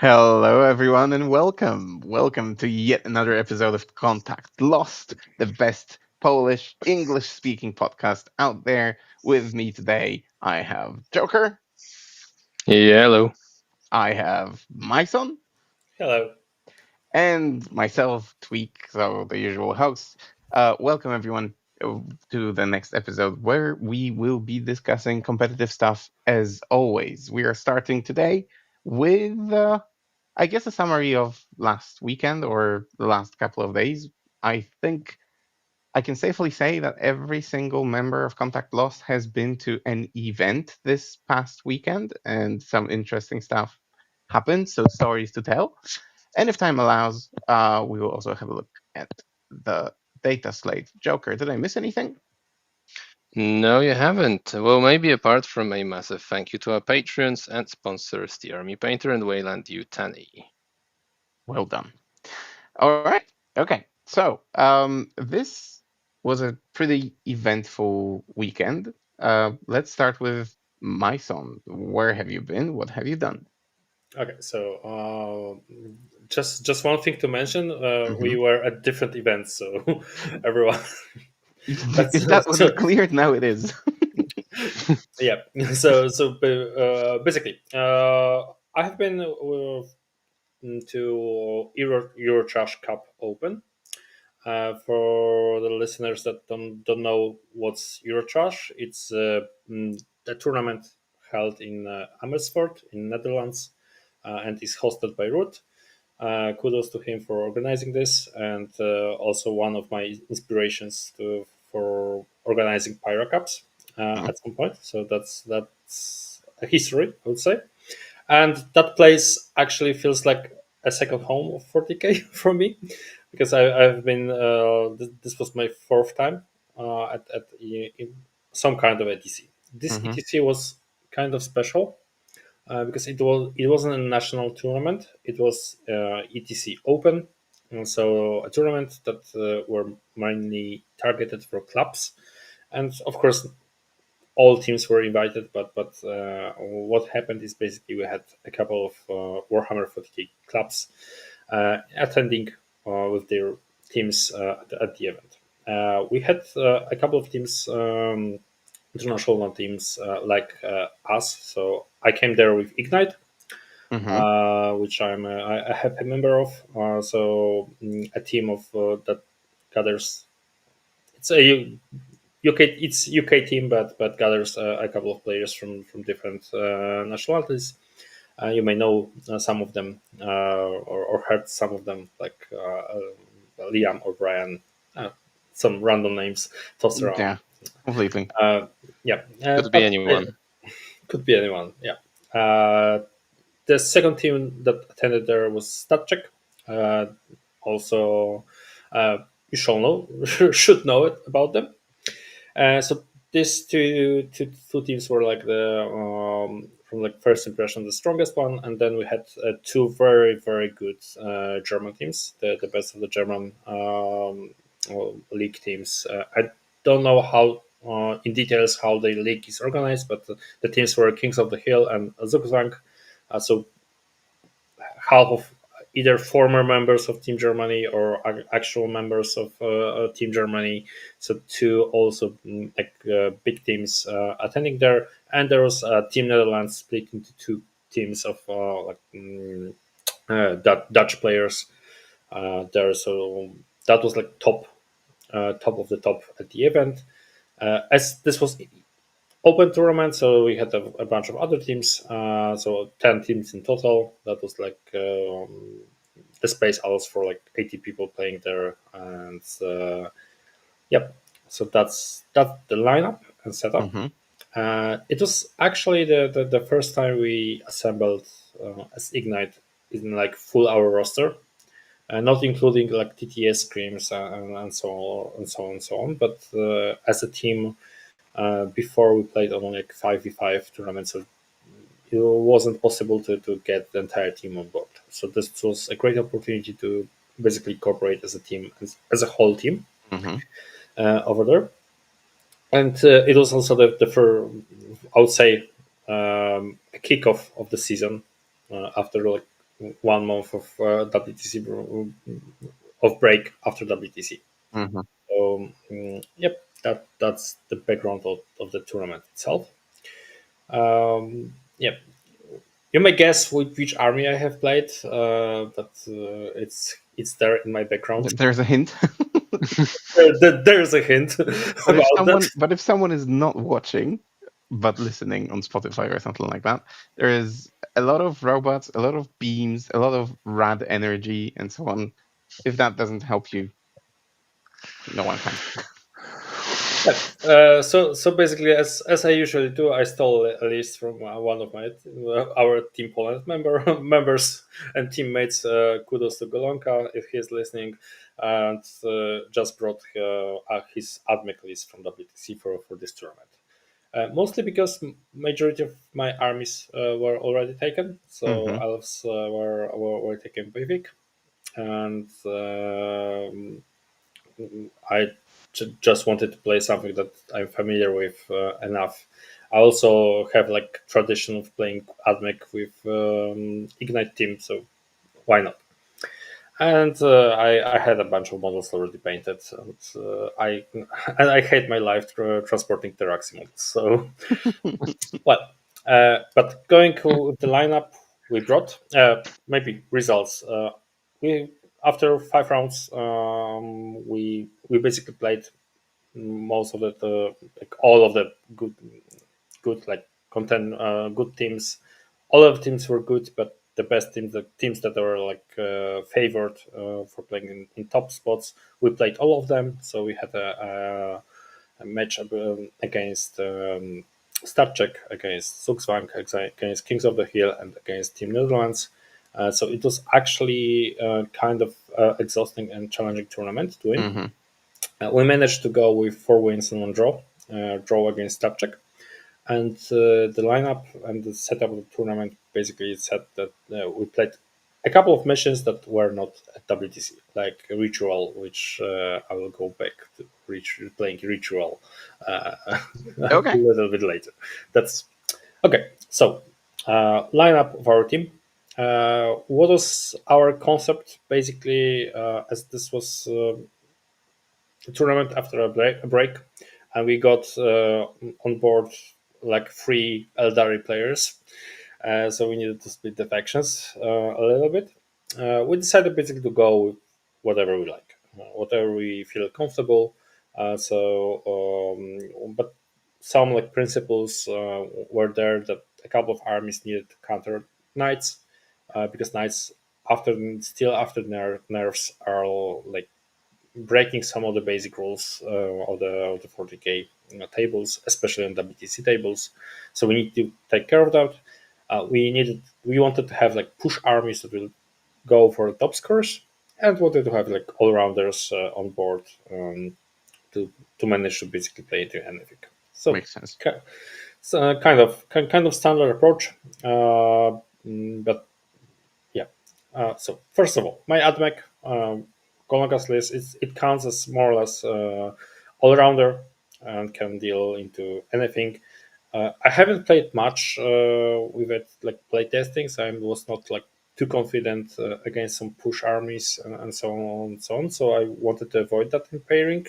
Hello, everyone, and welcome. Welcome to yet another episode of Contact Lost, the best Polish English speaking podcast out there. With me today, I have Joker, Yeah, hello. I have Majson, Hello. and myself, Tweak, so the usual host. Welcome, everyone, to the next episode where we will be discussing competitive stuff as always. We are starting today with I guess a summary of last weekend or the last couple of days. I think I can safely say that every single member of Contact Lost has been to an event this past weekend, and some interesting stuff happened. So stories to tell. And if time allows, we will also have a look at the data slate. Joker, did I miss anything? No, you haven't. Well, maybe apart from a massive thank you to our patrons and sponsors, the Army Painter and Weyland-Yutani. Well done. All right. Okay. So this was a pretty eventful weekend. Let's start with Majson. Where have you been? What have you done? Okay, so just one thing to mention: Hmm. we were at different events, so everyone. That's If that so wasn't clear, now it is. yeah. So basically, I have been to Eurotrash Cup Open. For the listeners that don't know what's Eurotrash, it's a tournament held in Amersfoort in Netherlands, and is hosted by Root. Kudos to him for organizing this, and also one of my inspirations for organizing Pyra Cups at some point. So that's a history, I would say. And that place actually feels like a second home of 40k for me, because I've been this was my fourth time at in some kind of ETC. This Hmm. ETC was kind of special because it wasn't a national tournament. It was ETC Open, and so a tournament that were mainly targeted for clubs, and of course all teams were invited. But what happened is basically we had a couple of Warhammer 40k clubs attending with their teams at the event. We had a couple of teams. International teams us. So I came there with Ignite, Hmm. which I'm a happy member of. A team of that gathers. It's a UK. It's UK team, but gathers a couple of players from different nationalities. You may know some of them or heard some of them, like Liam or Brian. Some random names tossed around. Yeah, completely. Uh, yeah, Could be but anyone. could be anyone. Yeah. The second team that attended there was StatCheck. Uh, also, you shall know, should know it about them. So these two teams were like the from like first impression the strongest one, and then we had two very good German teams, the best of the German league teams. I don't know how in details how the league is organized, but the teams were Kings of the Hill and Zugzwang. So half of either former members of Team Germany or actual members of Team Germany. So two also big teams attending there, and there was Team Netherlands split into two teams of Dutch players there. So that was like top of the top at the event. As this was open tournament, so we had a bunch of other teams, so 10 teams in total. That was like the space allows for like 80 people playing there, and yep, so that's the lineup and setup. Hmm. It was actually the first time we assembled as Ignite in like full hour roster, not including like TTS screams and so on and so on and so on, but as a team. Before we played on like 5v5 tournaments, so it wasn't possible to get the entire team on board. So this was a great opportunity to basically cooperate as a team, as a whole team Hmm. over there. And it was also the first, I would say, a kickoff of the season after like 1 month of WTC of break after WTC. Mm-hmm. So yep, that's the background of the tournament itself. Yep. You may guess which army I have played, but it's there in my background. There's a hint. There's a hint about that. But if someone is not watching but listening on Spotify or something like that, there is a lot of robots, a lot of beams, a lot of rad energy, and so on. If that doesn't help you, no one can. So basically, as I usually do, I stole a list from one of my our Team Poland members and teammates. Kudos to Golonka if he's listening, and just brought his admech list from WTC for this tournament. Mostly because majority of my armies were already taken, so Mhm. elves were taken by Vic, and I just wanted to play something that I'm familiar with enough. I also have like tradition of playing Admech with Ignite team, so why not? And I had a bunch of models already painted, and I hate my life transporting Teraxi models. So well, but going to the lineup we brought, maybe results. We After 5 rounds, we basically played most of like all of the good like content good teams. All of the teams were good, but the best teams, the teams that were like favored for playing in top spots, we played all of them. So we had a match against Starcheck, against Zuxwang, against Kings of the Hill, and against Team Netherlands. So it was actually kind of exhausting and challenging tournament to win. Mhm. We managed to go with 4 wins and 1 draw against Starcheck. And the lineup and the setup of the tournament basically said that we played a couple of missions that were not at WTC, like Ritual, which I will go back to playing Ritual a Okay. little bit later. That's okay. So, lineup of our team. What was our concept? Basically, as this was a tournament after a break, and we got on board like 3 Eldari players. So we needed to split the factions a little bit. We decided basically to go with whatever we like, whatever we feel comfortable. But some like principles were there that a couple of armies needed to counter knights, because knights after nerfs are like breaking some of the basic rules of the 40k tables, especially on WTC tables. So we need to take care of that. We wanted to have like push armies that will go for the top scores, and wanted to have like all rounders on board to manage to basically play into anything. So, Makes sense. so kind of standard approach, but yeah. So first of all, my AdMech Kolonka's list it counts as more or less all rounder and can deal into anything. I haven't played much with it, like play testing, so I was not like too confident against some push armies and so on and so on. So I wanted to avoid that in pairing.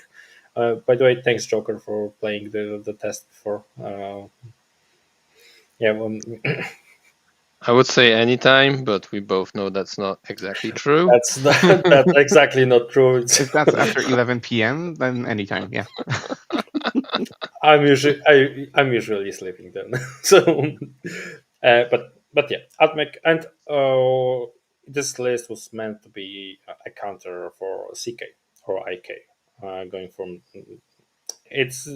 By the way, thanks Joker for playing the test before. Yeah, I would say anytime, but we both know that's not exactly true. that's exactly not true. If that's after 11 p.m., then anytime, yeah. I'm usually sleeping then. So, but yeah, Atmec and this list was meant to be a counter for CK or IK. Going from it's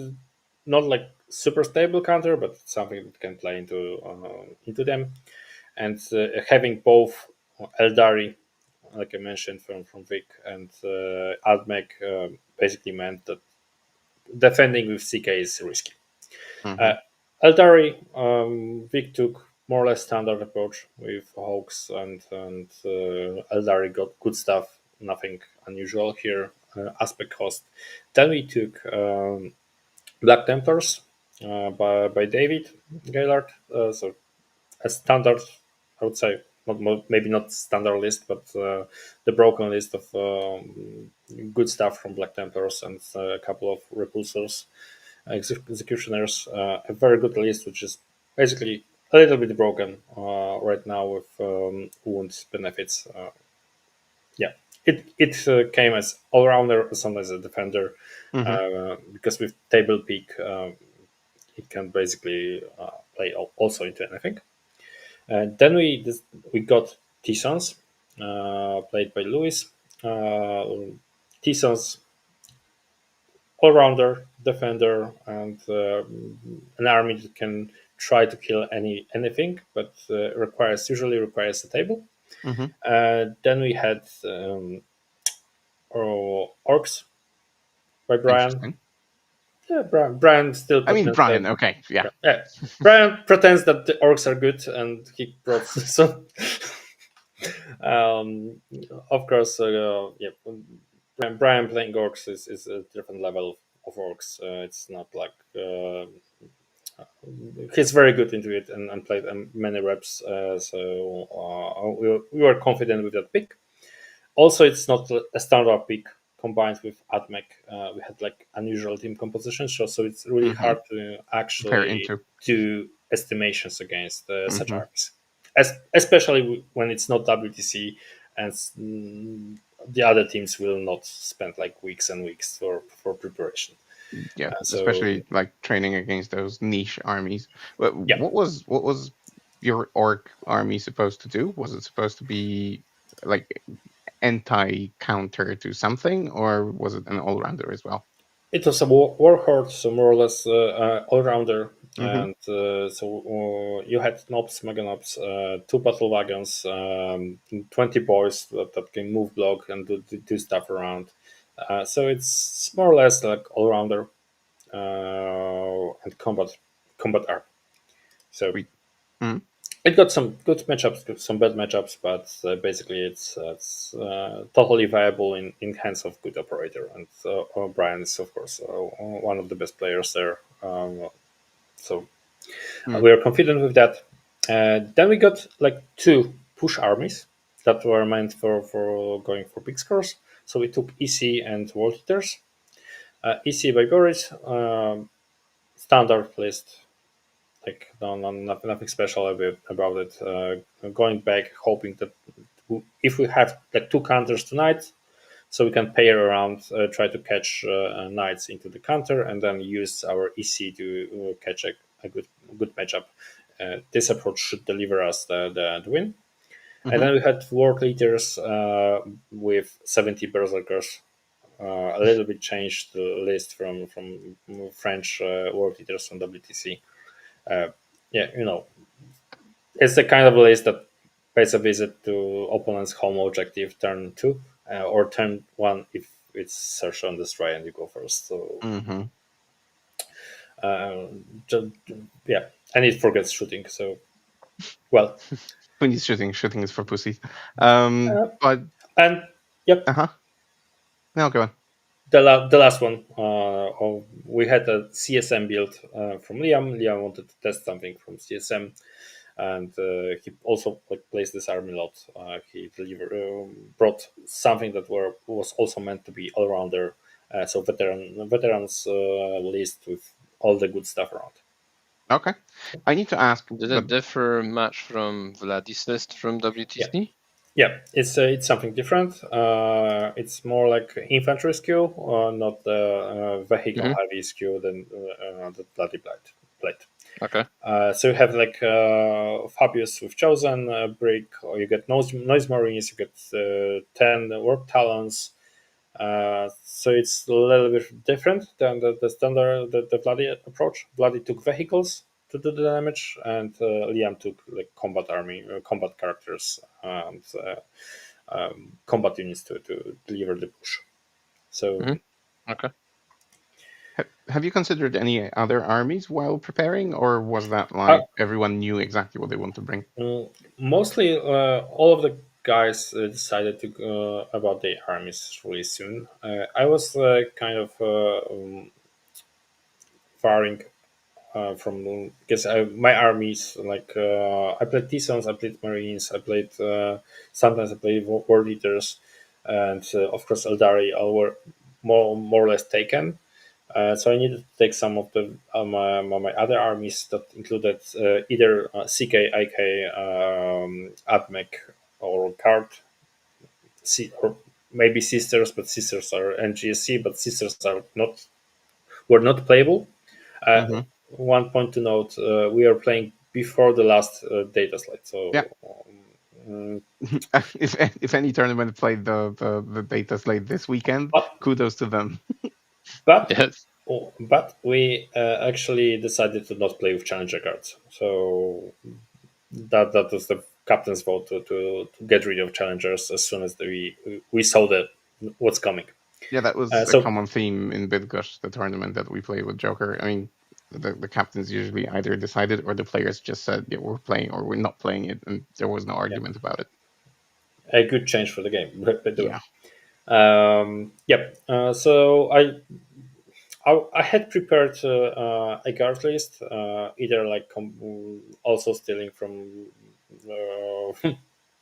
not like super stable counter, but it's something that can play into them. And having both Eldari, like I mentioned from Vic, and Admec basically meant that defending with CK is risky. Mhm. Eldari, Vic took more or less standard approach with Hawks, and Eldari got good stuff, nothing unusual here, aspect cost. Then we took Black Templars by David Gaillard. So a standard, I would say, maybe not standard list, but the broken list of good stuff from Black Templars and a couple of repulsors, executioners. A very good list, which is basically a little bit broken right now with wound benefits. Yeah, it came as all rounder, sometimes a defender, because with table peak, it can basically play also into anything. Then we got T-Sons, played by Lewis. T-Sons, all-rounder, defender, and an army that can try to kill anything, but usually requires a table. Then we had Orcs by Brian. Interesting. Yeah, Brian still. I mean, pretends Brian. that- Okay, yeah. yeah, Brian pretends that the orcs are good, and he brought some. Of course, yeah. Brian playing orcs is a different level of orcs. It's not like he's very good into it and played many reps. So we were confident with that pick. Also, it's not a standard pick combined with Admech. We had like unusual team composition, so it's really hard to actually do estimations against such armies, especially when it's not WTC and the other teams will not spend like weeks and weeks for preparation. Yeah, especially like training against those niche armies. But what was your orc army supposed to do? Was it supposed to be like anti-counter to something, or was it an all-rounder as well? It was a warhorde, so more or less all-rounder. And so you had Nobs, Mega Nobs, 2 battle wagons, 20 boys that can move, block, and do stuff around. So it's more or less like all-rounder and combat arm. So it got some good matchups, some bad matchups, but basically it's totally viable in hands of good operator. And Brian is of course one of the best players there. So we are confident with that. Then we got like 2 push armies that were meant for going for big scores. So we took EC and World Eaters. EC by Boris, standard list. Like nothing special about it. Going back, hoping that if we have like 2 counters tonight, so we can pair around, try to catch knights into the counter, and then use our EC to catch a good matchup. This approach should deliver us the win. And then we had World Leaders with 70 Berserkers. A little bit changed the list from French World Leaders from WTC. Yeah, it's the kind of list that pays a visit to opponent's home objective turn 2 or turn 1 if it's search and destroy and you go first. So yeah, and it forgets shooting. So well, when he's shooting is for pussies. But and yep. No, go on. The last one, we had a CSM build from Liam. Liam wanted to test something from CSM, and he also placed this army lot. He brought something that was also meant to be all rounder, so veterans list with all the good stuff around. Okay, I need to ask. Did it differ much from Vlad's list from WTC? Yeah, it's something different. It's more like infantry skill, not the vehicle heavy skill than the Bloody Blade. Okay. So you have like Fabius with Chosen brick, or you get Noise Marines, you get 10 Warp Talons. So it's a little bit different than the standard, the Bloody approach. Bloody took vehicles to do the damage, and Liam took like combat army, combat characters, and combat units to deliver the push. So okay. Have you considered any other armies while preparing, or was that like everyone knew exactly what they want to bring? Mostly, all of the guys decided to go about their armies really soon. I was kind of firing from because my armies like I played T-Sons, I played Marines, I played sometimes I played War Leaders, and of course Eldari all were more or less taken. So I needed to take some of the my other armies that included either CK, IK, AdMech, or Card, or maybe Sisters, but Sisters are NGSC, but Sisters are not were not playable. Mhm. One point to note: we are playing before the last data slate, so. Yeah. Um, if any tournament played the data slate this weekend, but kudos to them. but Yes. but we actually decided to not play with challenger cards. So that was the captain's vote to get rid of challengers as soon as we saw that what's coming. Yeah, that was a So common theme in Bidgush, the tournament that we played with Joker. I mean, the captains usually either decided or the players just said, yeah, we're playing or we're not playing it, and there was no yeah, argument about it. a good change for the game, by the way. Yeah. Yep. So I had prepared a guard list, either like also stealing from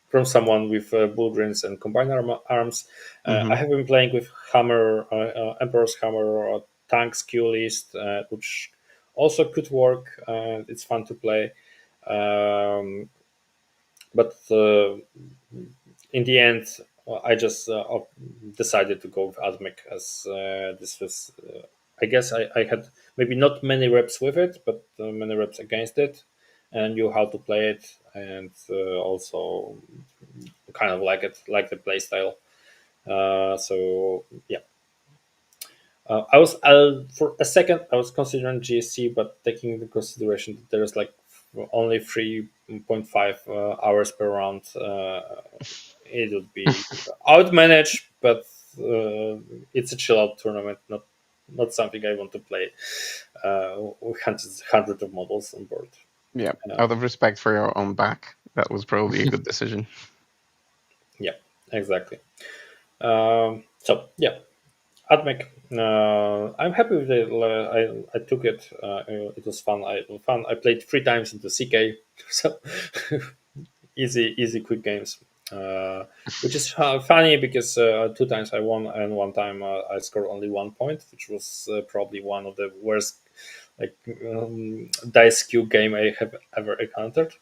from someone with bullgrins and combined arms. Hmm. I have been playing with Hammer, Emperor's Hammer, tanks queue list, which also could work. It's fun to play, but in the end, I just decided to go with Admec as this was. I guess I had maybe not many reps with it, but many reps against it, and knew how to play it, and also kind of like the play style. So yeah, I was for a second I was considering GSC, but taking into consideration that there's like only 3.5 hours per round, it would be outmanaged. But it's a chill out tournament, not something I want to play with hundreds of models on board. Yeah. Out of respect for your own back, that was probably a good decision. Yeah, exactly. So yeah, Admec. I'm happy with it. I took it. It was fun. I played 3 times into CK, so easy, quick games. Which is funny because 2 times I won and 1 time I scored only 1 point, which was probably one of the worst like dice queue game I have ever encountered.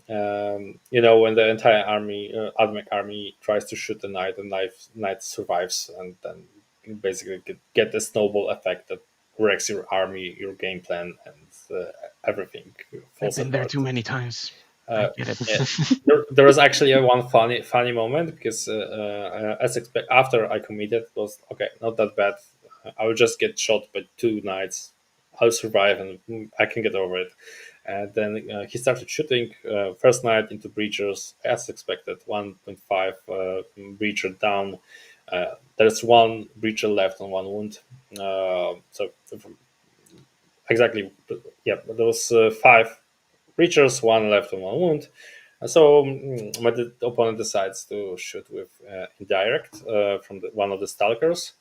When the entire army, Admec army, tries to shoot the knight, and knight survives, and then you basically get the snowball effect that wrecks your army, your game plan, and everything I've falls been there apart. too many times. Uh, I get it. yeah. There was actually one funny moment because as expect after I committed it was okay, not that bad. I will just get shot by 2 knights. I'll survive and I can get over it. And then he started shooting first knight into breachers as expected. 1.5 breacher down. There's one breacher left on 1 wound. So exactly, yeah. There was 5 breachers, 1 left on 1 wound. So my opponent decides to shoot with indirect from one of the stalkers.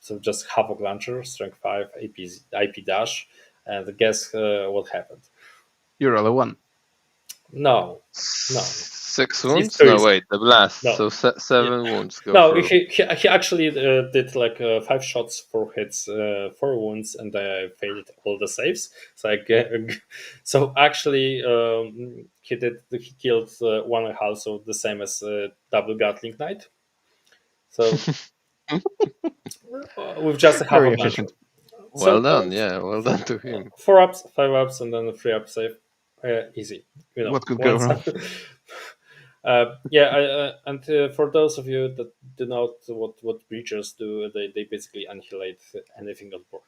So just Havoc Launcher, Strength 5, IP dash, and guess what happened? You roll a 1. No. 6 It's wounds? very No, wait, the blast. no. So 7 wounds go No, through. he actually did like 5 shots, 4 hits, 4 wounds, and I failed all the saves. So so actually he killed 1.5, so the same as double Gatling Knight. So with just a half Very of launcher. efficient. Well So done, yeah, well done to him. 4 ups, 5 ups, and then a 3 up save. Easy, What could go once. wrong? And for those of you that do not what breachers do, they basically annihilate anything on board.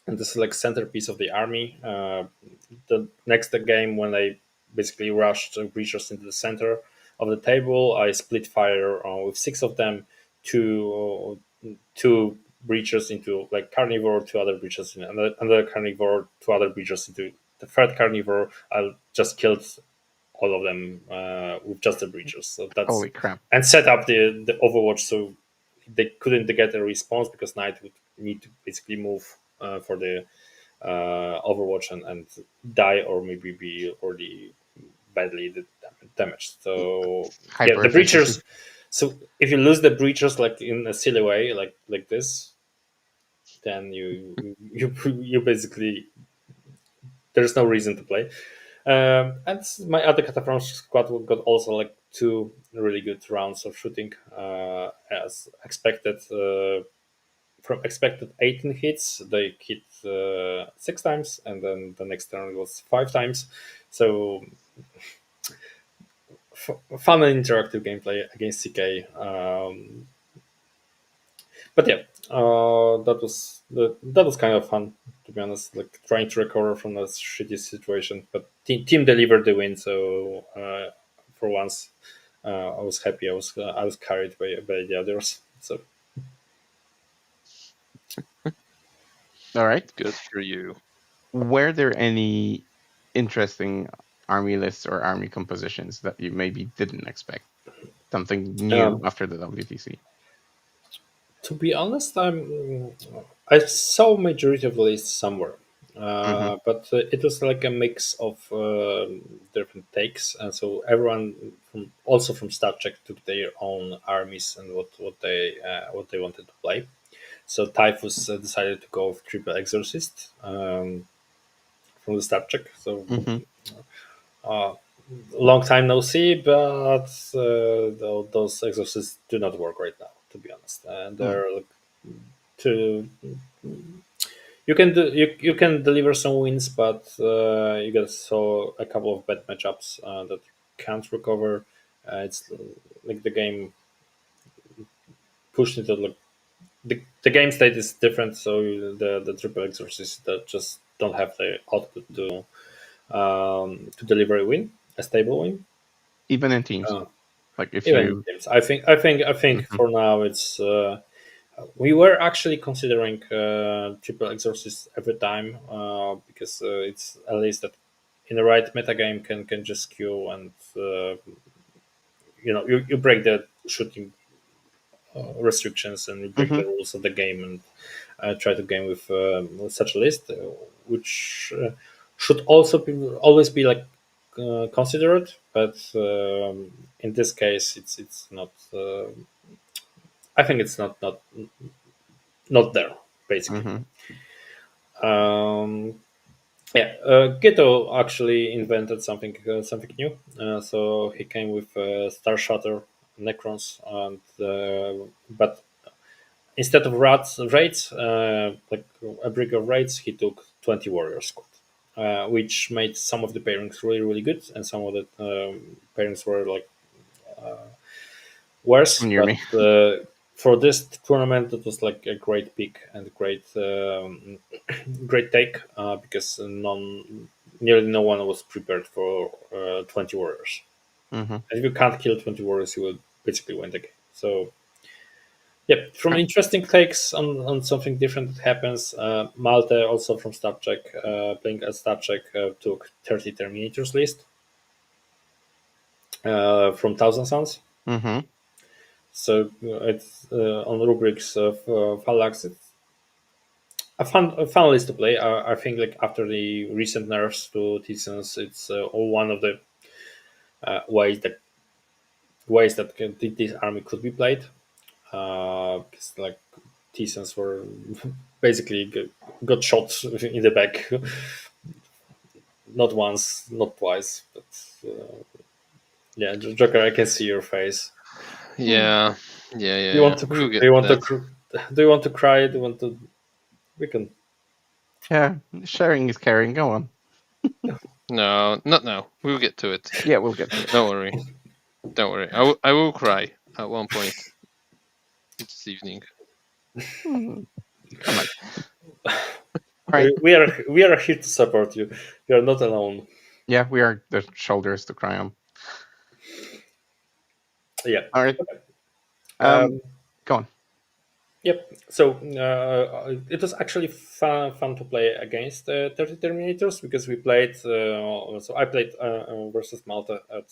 And this is like centerpiece of the army. The next game, when I basically rushed breachers into the center of the table, I split fire with 6 of them, two breachers into like carnivore, 2 other breachers in another carnivore, 2 other breachers into the third carnivore. I just killed all of them with just the breachers. So that's Holy crap. and set up the Overwatch so they couldn't get a response because Knight would need to basically move for the Overwatch and die, or maybe be already badly damaged. So yeah, Hyper the efficiency. breachers. So if you lose the breachers like in a silly way, like this, then you basically, there's no reason to play. And my other Cataphrone squad got also like 2 really good rounds of shooting, as expected. From expected 18 hits, they hit 6 times, and then the next turn was 5 times. So fun and interactive gameplay against CK. But yeah, that was kind of fun, to be honest. Like trying to recover from a shitty situation, but team delivered the win. So for once, I was happy. I was carried by the others. So All right. Good for you. Were there any interesting army lists or army compositions that you maybe didn't expect? Something new after the WTC? to be honest, I saw majority of the list somewhere, but it was like a mix of different takes, and so everyone from also from StatCheck took their own armies and what they wanted to play. So Typhus decided to go with triple exorcist from the StatCheck. So Mm-hmm. long time no see, but those exorcists do not work right now, to be honest, and they're like, to you can you can deliver some wins, but you get so a couple of bad matchups that you can't recover. It's like the game pushed into like the game state is different, so the triple exorcists that just don't have the output to deliver a win, a stable win. Even in teams, Uh, like if Even in you. teams, I think Mhm. for now it's. We were actually considering triple exorcist every time because it's at least that in the right metagame can just queue and you break the shooting restrictions and you break the Mhm. rules of the game and try to game with such a list, which should also always be like considered, but in this case it's not. I think it's not there basically. Mhm. Um, yeah, Ghetto actually invented something new. So he came with Star Shatter Necrons, and but instead of raids, like a brick of raids, he took 20 warrior squad, which made some of the pairings really good, and some of the pairings were like worse. Near But me. for this tournament, it was like a great pick and great great take because nearly no one was prepared for 20 warriors. Mhm. And if you can't kill 20 warriors, you will basically win the game. So yeah, from interesting takes on something different that happens. Malte, also from StatCheck, playing as StatCheck, took 30 Terminators list from Thousand Suns. Mhm. So it's on rubrics of Phalanx. It's a fun list to play. I think like after the recent nerfs to T-Suns, it's one of the ways that this army could be played. Because like T-Suns were basically got shot in the back, not once, not twice, but yeah, Joker, I can see your face. Yeah, yeah, Do yeah, you yeah. want to? We will Do get you to want to? that. Do you want to cry? Do you want to? We can. Yeah, sharing is caring. Go on. No, not now. We will get to it. Yeah, we'll get to it. Don't worry. Don't worry. I will cry at one point this evening. Mhm. Come on. All right. We are here to support you. You are not alone. Yeah, we are the shoulders to cry on. Yeah. All right. Um, Go on. Yep. So it was actually fun to play against 30 Terminators because we played. So I played versus Malta at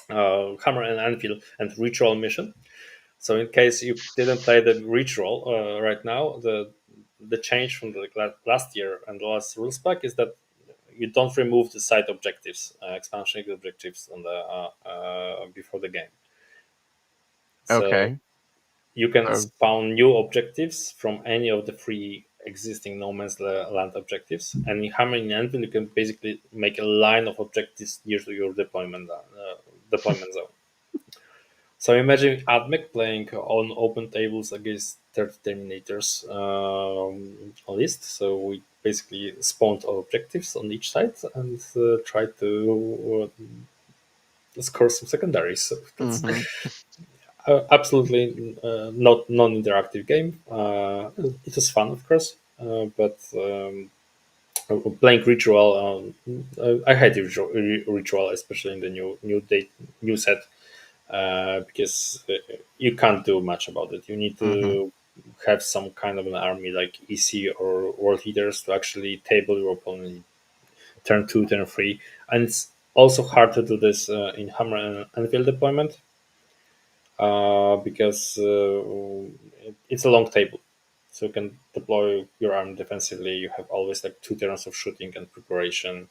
Hammer and Anvil and Ritual mission. So in case you didn't play the Ritual right now, the change from the last year and the last rules pack is that you don't remove the side objectives, expansion objectives on the before the game. So Okay. you can So spawn new objectives from any of the 3 existing No Man's Land objectives, and in Hammer and Anvil you can basically make a line of objectives near to your deployment zone. So imagine AdMech playing on open tables against 30 Terminators list. So we basically spawned objectives on each side and tried to score some secondaries. So that's absolutely not non-interactive game. It was fun, of course, but playing ritual. I hate ritual, especially in the new set, because you can't do much about it. You need to have some kind of an army like EC or World Leaders to actually table your opponent turn 2, turn 3, and it's also hard to do this in Hammer and Anvil deployment because it's a long table. So you can deploy your army defensively. You have always like 2 turns of shooting and preparation.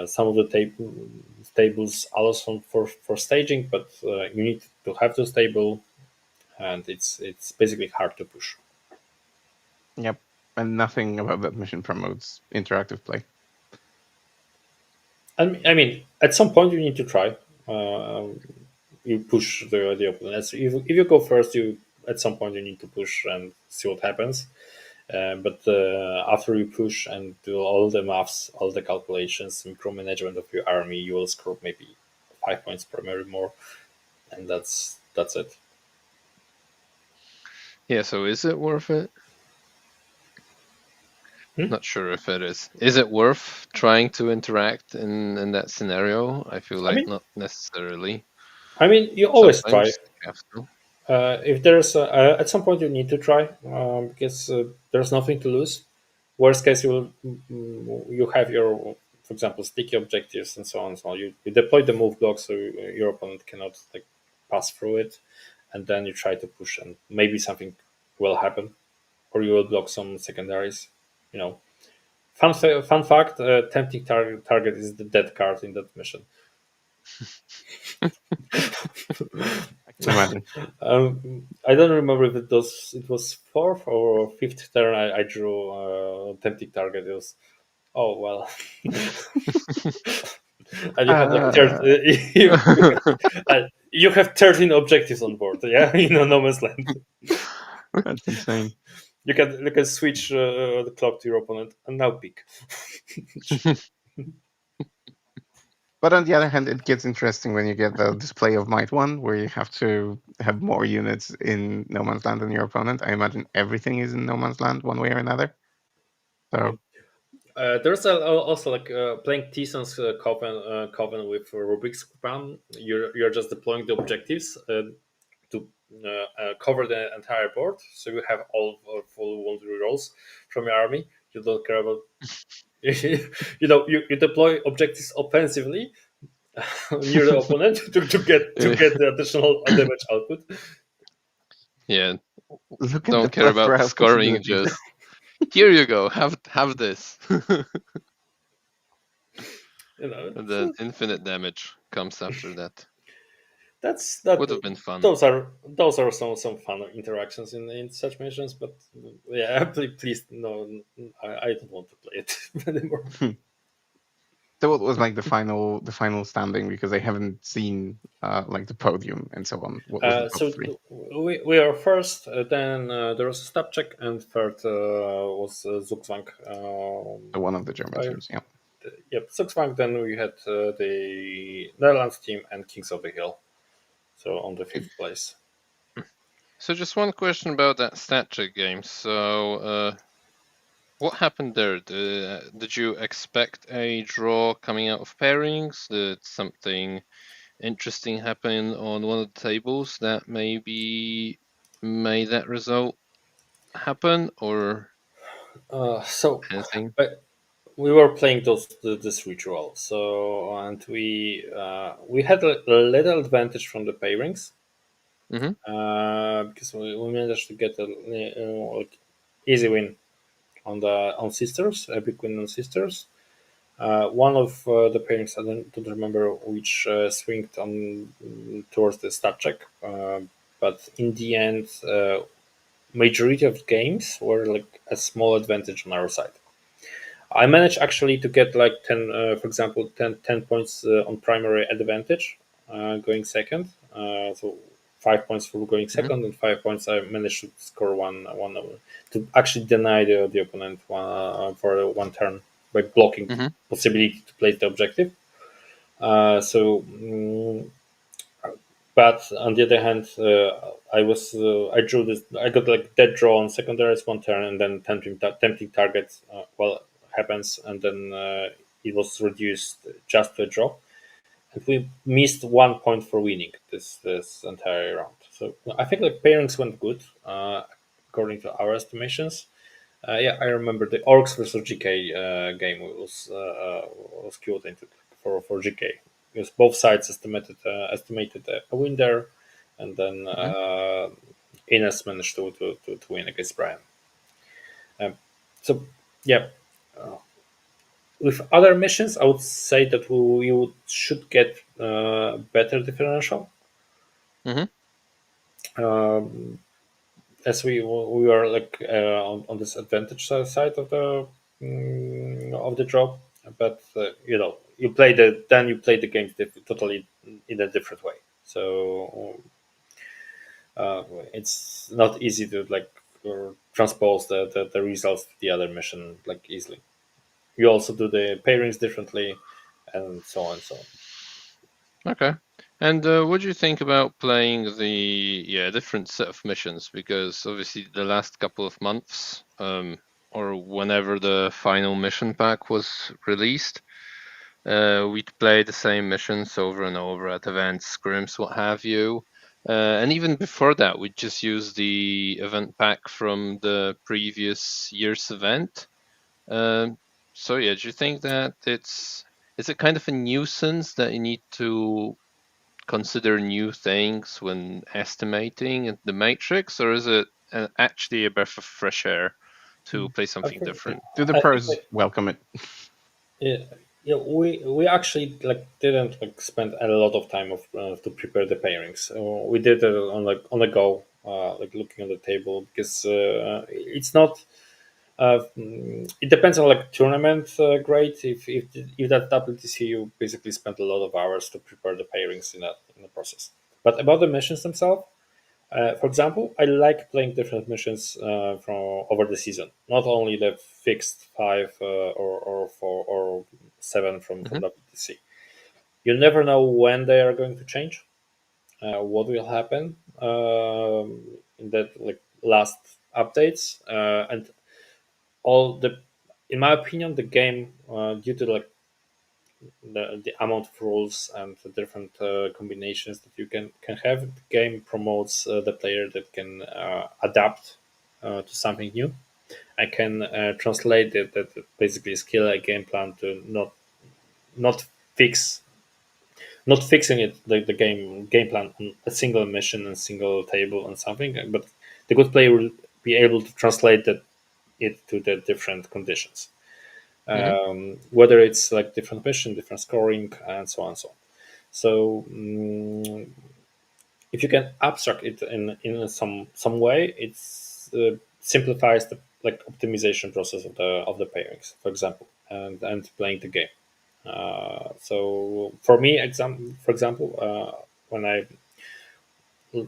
Some of the tables allow some for staging, but you need to have the stable, and it's basically hard to push. yep, and nothing about that mission promotes interactive play. I mean, at some point you need to try. You push the opponent. If you go first, you at some point you need to push and see what happens. But after you push and do all the maths, all the calculations, micromanagement of your army, you will score maybe 5 points primary more, and that's it. Yeah, so is it worth it? Not sure if it is. Is it worth trying to interact in that scenario? I feel like not necessarily. I mean, you always try. Sometimes you have to. If there's at some point you need to try because there's nothing to lose. Worst case, you have your, for example, sticky objectives and so on and so on. You deploy the move block so your opponent cannot like pass through it, and then you try to push, and maybe something will happen, or you will block some secondaries. You know, fun fact: tempting target is the dead card in that mission. I can imagine. I don't remember if it was 4th or 5th turn. I drew tempting target. It was well, and you have like you have 13 objectives on board. Yeah, in No Man's Land. That's insane. You can switch the clock to your opponent and now pick. But on the other hand, it gets interesting when you get the display of might one, where you have to have more units in No Man's Land than your opponent. I imagine everything is in No Man's Land one way or another. So there's also like playing Tison's Coven with Rubik's Cube. You're just deploying the objectives to cover the entire board, so you have all full wound rolls from your army. You don't care about you deploy objectives offensively near the opponent to get the additional damage output. Yeah, look don't care about the scoring. Just here you go, have this. And then infinite damage comes after that. That would have been fun. Those are some fun interactions in such missions, but yeah, please no, I don't want to play it anymore. So what was like the final standing, because I haven't seen like the podium and so on. What was the top 3? We are first, then there was a stab check, and third was Zugzwang. One of the German teams, yeah. Yep, Zugzwang. Then we had the Netherlands team and Kings of the Hill. So on the 5th place. So just one question about that stat check game. So what happened there? Did you expect a draw coming out of pairings? Did something interesting happen on one of the tables that maybe made that result happen, or anything? We were playing this ritual, so and we had a little advantage from the pairings because we managed to get a like easy win on sisters, Epic Queen and sisters. One of the pairings, I don't remember which, swinged on towards the stat check, but in the end, majority of games were like a small advantage on our side. I managed actually to get like 10, for example, 10 points on primary advantage going second. So 5 points for going second, and 5 points I managed to score one to actually deny the opponent for one turn by blocking the possibility to place the objective. But on the other hand, I drew this. I got like dead draw on secondaries one turn, and then tempting target happens, and then it was reduced just to a draw, and we missed 1 point for winning this entire round. So I think like pairings went good according to our estimations. Yeah, I remember the Orcs versus GK game was cute into for GK because both sides estimated a win there, and then Ines managed to win against Brian. So yeah, with other missions, I would say that should get better differential. As we are like on this advantage side of the job, but you play the games totally in a different way. So it's not easy to like transpose the results to the other mission like easily. You also do the pairings differently, and so on and so on. Okay. And what do you think about playing the different set of missions? Because obviously the last couple of months, or whenever the final mission pack was released, we'd play the same missions over and over at events, scrims, what have you. And even before that, we'd just use the event pack from the previous year's event. So yeah, do you think that is it kind of a nuisance that you need to consider new things when estimating the matrix, or is it actually a breath of fresh air to play something different? Do the pros welcome it? Yeah, we actually like didn't like spend a lot of time to prepare the pairings. We did it on the go, like looking on the table, because it's not. It depends on like tournament grade. If that WTC, you basically spent a lot of hours to prepare the pairings in the process. But about the missions themselves, for example, I like playing different missions from over the season. Not only the fixed 5 or 4 or 7 from WTC. You never know when they are going to change. What will happen in that like last updates, and all the, in my opinion, the game due to like the amount of rules and the different combinations that you can have, the game promotes the player that can adapt to something new. I can translate that basically skill a game plan to not fix not fixing it the game plan on a single mission and single table and something, but the good player will be able to translate it to the different conditions. Whether it's like different mission, different scoring, and so on and so on. So if you can abstract it in some way, it simplifies the like optimization process of the pairings, for example, and playing the game. So for me, for example, when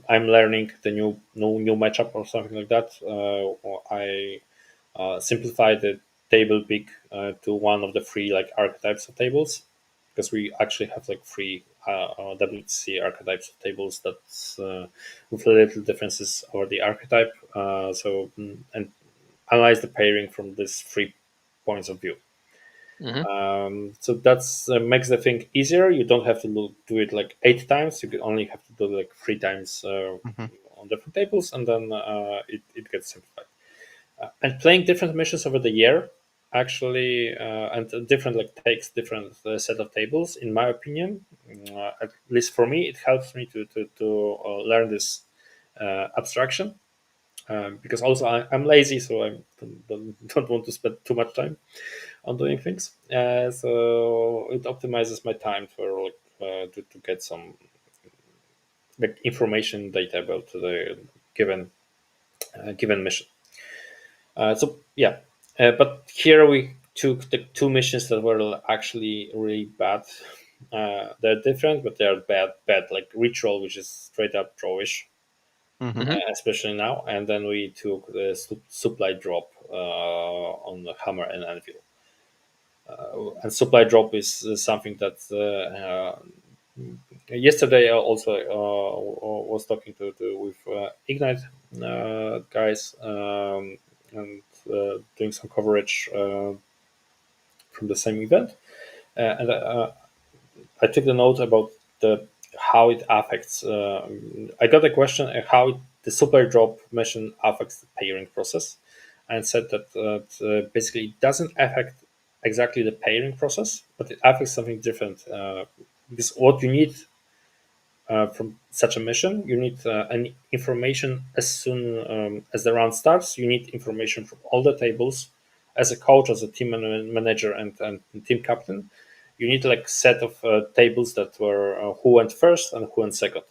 I'm learning the new matchup or something like that, I simplify the table pick to one of the three like archetypes of tables, because we actually have like three WTC archetypes of tables that's with little differences over the archetype. And analyze the pairing from these 3 points of view. So that's makes the thing easier. You don't have to do it like 8 times. You can only have to do it like 3 times on different tables, and then it gets simplified. And playing different missions over the year actually and different like takes different set of tables, in my opinion, at least for me, it helps me to learn this abstraction. because also I'm lazy, so I don't want to spend too much time on doing things. So it optimizes my time for to get some like information data about the given mission. So yeah, but here we took the two missions that were actually really bad. They're different, but they're bad. Like Ritual, which is straight up drawish, especially now. And then we took the supply drop on the Hammer and Anvil. And supply drop is something that yesterday I also was talking with Ignite guys and doing some coverage from the same event, and I took the note about the how it affects. I got a question how the supply drop mission affects the pairing process, and said that basically it doesn't affect exactly the pairing process, but it affects something different. Because what you need from such a mission, you need an information as soon as the round starts. You need information from all the tables. As a coach, as a team manager, and team captain, you need like set of tables that were who went first and who went second.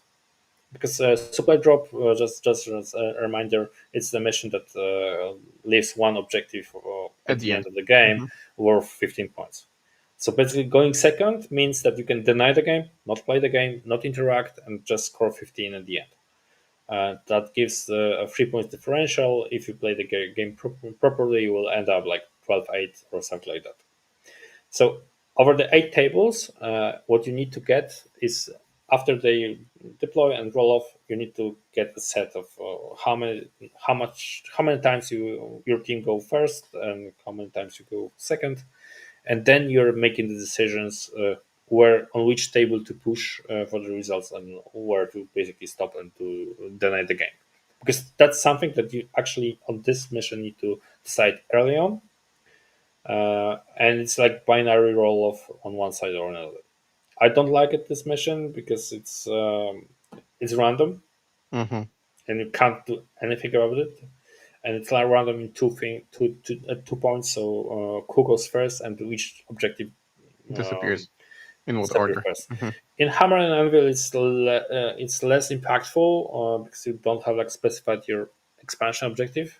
Because supply drop, just as a reminder, it's the mission that leaves one objective at the end of the game worth 15 points. So basically, going second means that you can deny the game, not play the game, not interact, and just score 15 at the end. That gives a 3 points differential. If you play the game properly, you will end up like 12-8 or something like that. So over the 8 tables, what you need to get is after they deploy and roll off, you need to get a set of how many times your team go first and how many times you go second, and then you're making the decisions where on which table to push for the results and where to basically stop and to deny the game, because that's something that you actually on this mission need to decide early on, and it's like binary roll off on one side or another. I don't like it this mission because it's random and you can't do anything about it. And it's like random in 2 points. So who goes first and which objective Disappears. In what disappears order? first. In Hammer and Anvil, it's less impactful because you don't have like specified your expansion objective.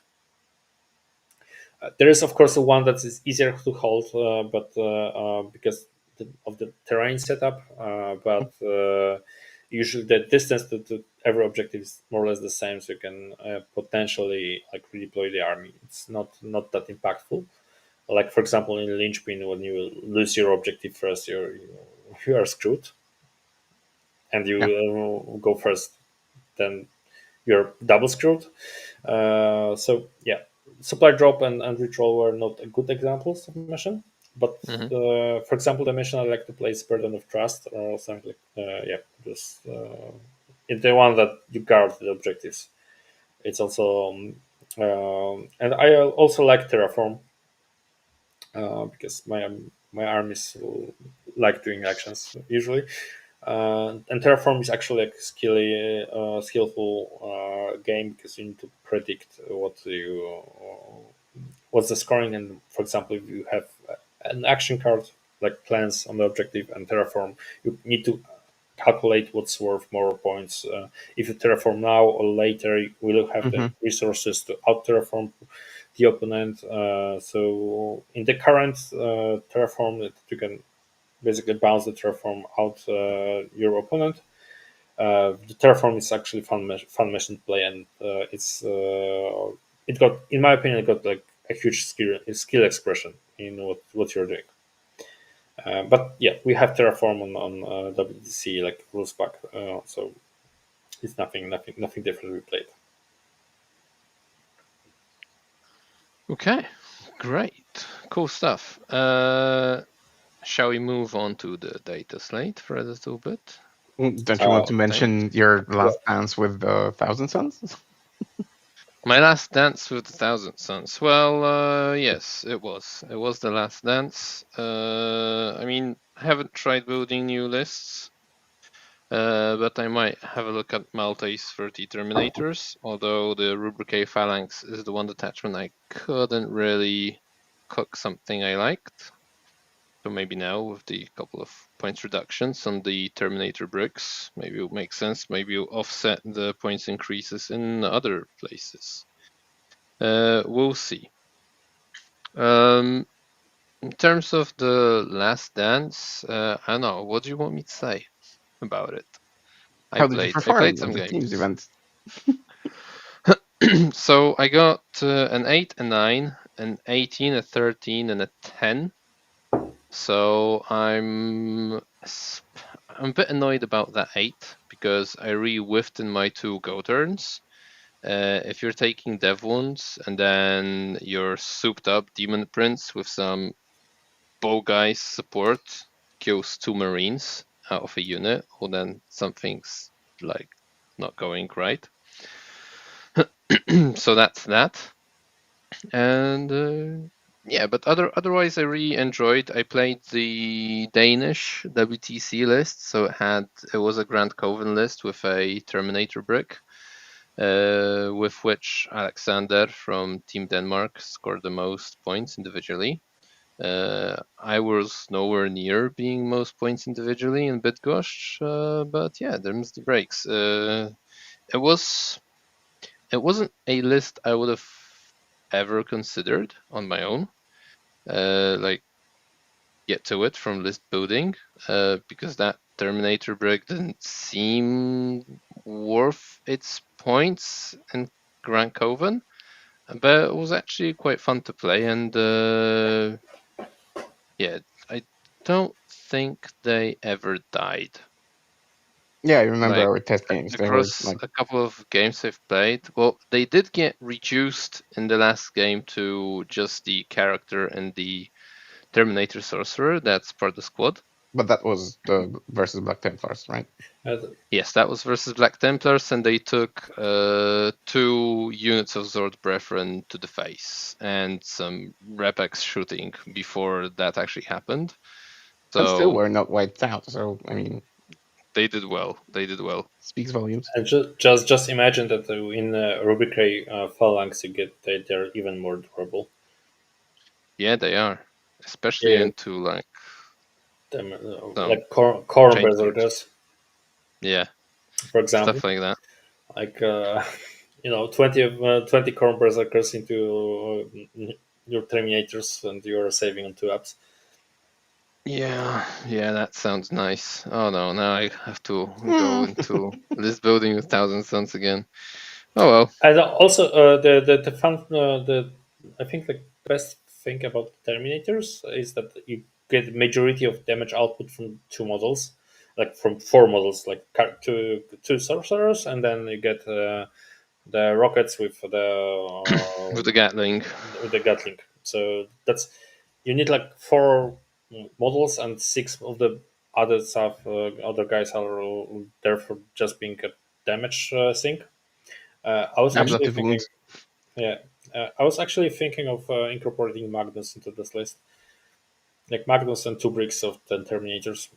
There is of course one that is easier to hold, but because of the terrain setup, but usually the distance to every objective is more or less the same, so you can potentially like redeploy the army. It's not that impactful. Like for example, in Lynchpin, when you lose your objective first, you are screwed, and you go first, then you're double screwed. So yeah, supply drop and ritual were not good examples of mission. But for example, the mission I like to play is Burden of Trust or something like just it's the one that you guard the objectives. It's also and I also like Terraform because my armies like doing actions usually. And Terraform is actually a skillful game because you need to predict what's the scoring. And for example, if you have an action card like plans on the objective and Terraform, you need to calculate what's worth more points. If you Terraform now or later, you will have the resources to out Terraform the opponent. So in the current Terraform, you can basically bounce the Terraform out your opponent. The Terraform is actually fun mission to play, and it got, in my opinion, it got like a huge skill expression in what you're doing. But yeah, we have Terraform on WTC like rules pack, so it's nothing different we played. Okay, great, cool stuff. Shall we move on to the data slate for a little bit? Don't you want to mention your last dance with the Thousand Suns? My last dance with the Thousand Suns. Well, yes, it was. It was the last dance. I mean, I haven't tried building new lists. But I might have a look at Maltese 30 Terminators, although the Rubrique Phalanx is the one detachment I couldn't really cook something I liked. So maybe now with the couple of points reductions on the Terminator bricks, maybe it'll make sense. Maybe it'll offset the points increases in other places. We'll see. In terms of the Last Dance, I don't know. What do you want me to say about it? How did you I perform played in some the teams games. event? So I got an 8, a 9, an 18, a 13, and a 10. So I'm a bit annoyed about that 8 because I really whiffed in my 2 go turns. If you're taking dev wounds and then your souped up demon prince with some bow guys support kills 2 marines out of a unit, well then something's like not going right. So that's that. And yeah, but otherwise I really enjoyed. I played the Danish WTC list, so it was a Grand Coven list with a Terminator brick, with which Alexander from Team Denmark scored the most points individually. I was nowhere near being most points individually in Bidgosh, but yeah, there's the breaks. It wasn't a list I would have ever considered on my own. Like get to it from list building, because that Terminator brick didn't seem worth its points in Grand Coven, but it was actually quite fun to play, and yeah, I don't think they ever died. Yeah, I remember Like our test games. They were across like, a couple of games I've played, well, they did get reduced in the last game to just the character and the Terminator Sorcerer. That's part of the squad. but that was the versus Black Templars, right? Yes, that was versus Black Templars, and they took 2 units of Zord Brethren to the face and some Repex shooting before that actually happened. And still So we're not wiped out. So I mean, they did well. They did well. speaks volumes. And just imagine that in Rubric Phalanx you get they're even more durable. Yeah, they are, especially Yeah, into like them, some like Corn chain swords. Berserkers, Yeah, for example. stuff like that. Like 20 Corn Berserkers into your Terminators, and you're saving on 2 ups. Yeah, that sounds nice. Oh no, now I have to go into list building with Thousand Suns again. Oh well. And also, the fun, I think the best thing about Terminators is that you get majority of damage output from 2 models, like from 4 models, like two sorcerers, and then you get the rockets with With the Gatling. the Gatling. So that's you need like 4 models, and 6 of the other stuff. Other guys are there for just being a damage sink. I was actually Ablative thinking, wounds. yeah, I was actually thinking of incorporating Magnus into this list, like Magnus and 2 bricks of the Terminators.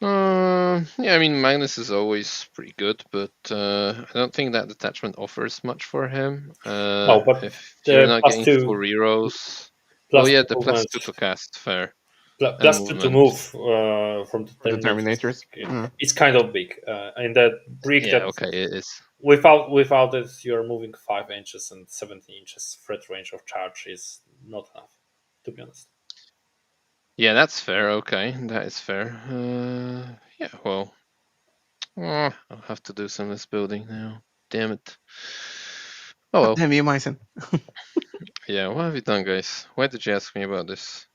Yeah, I mean Magnus is always pretty good, but I don't think that detachment offers much for him. No, but If you're the not getting full 2 rerolls, well, plus yeah, 2 the movement, +2 to cast, fair, and plus 2 to movement. move from the For the Terminators. Terminators. Mm. It's kind of big, and that brick Yeah, that okay, it is. without it you're moving 5 inches, and 17 inches threat range of charge is not enough, to be honest. Yeah, that's fair. Okay, that is fair. Yeah, well, I'll have to do some of this building now. Damn it. Oh well. Damn you, Majson. Yeah, what have you done, guys? Why did you ask me about this?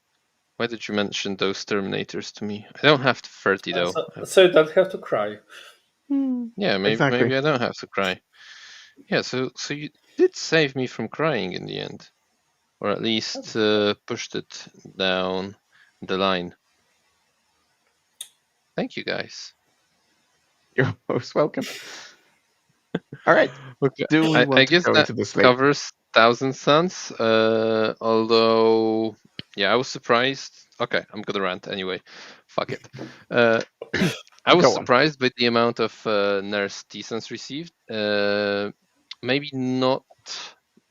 Why did you mention those Terminators to me? I don't have 30 though. So you don't have to cry. Yeah, Exactly. maybe I don't have to cry. Yeah, so you did save me from crying in the end, or at least pushed it down the line. Thank you, guys. You're most welcome. All right. Okay, Do we I want to guess go that into the slate? covers Thousand Suns. Although, I was surprised. Okay, I'm gonna rant anyway. Fuck it. I was Go on. surprised by the amount of nerfs T-Sense received. Maybe not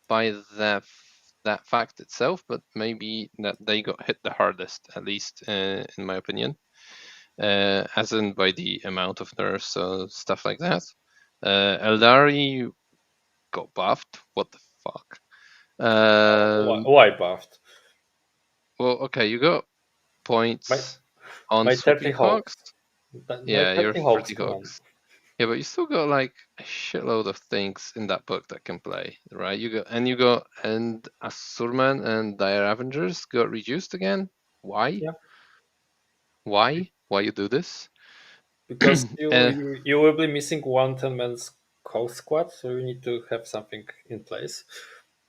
by that fact itself, but maybe that they got hit the hardest, at least in my opinion. As in by the amount of nerfs, stuff like that. Eldari got buffed. What the fuck? Why buffed? Well, okay, you got My points on my 30 swooping hawks. hogs. My Yeah, you're 30 hawks. 30 Come on. hogs. Yeah, but you still got like a shitload of things in that book that can play, right? You got and Asurman and Dire Avengers got reduced again. Why? Yeah. Why? Why you do this? Because you, Uh, you you will be missing one 10-man's call squad, so you need to have something in place.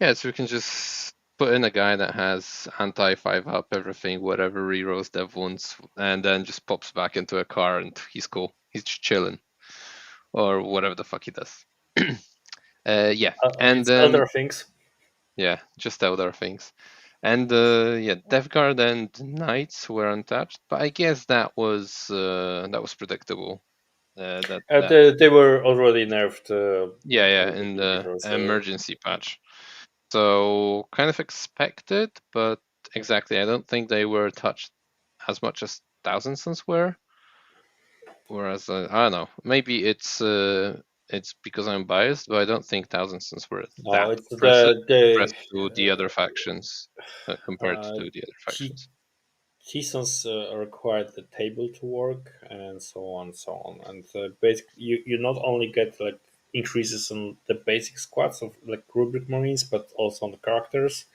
yeah, so we can just put in a guy that has anti 5-up everything, whatever rerolls dev wounds, and then just pops back into a car and he's cool. He's just chilling. Or whatever the fuck he does. Yeah. And It's then other things. yeah, just other things. And yeah, Death Guard and Knights were untouched, but I guess that was predictable. They were already nerfed. Yeah, in Already the because emergency patch. So kind of expected, but exactly, I don't think they were touched as much as Thousand Sons were. Whereas I don't know, maybe it's because I'm biased, but I don't think Thousand Sons were no, that it's oppressive to the other factions compared uh, to the other T- factions. Seasons required the table to work and so on, so on, and basically you not only get like increases on the basic squads of like rubric marines, but also on the characters.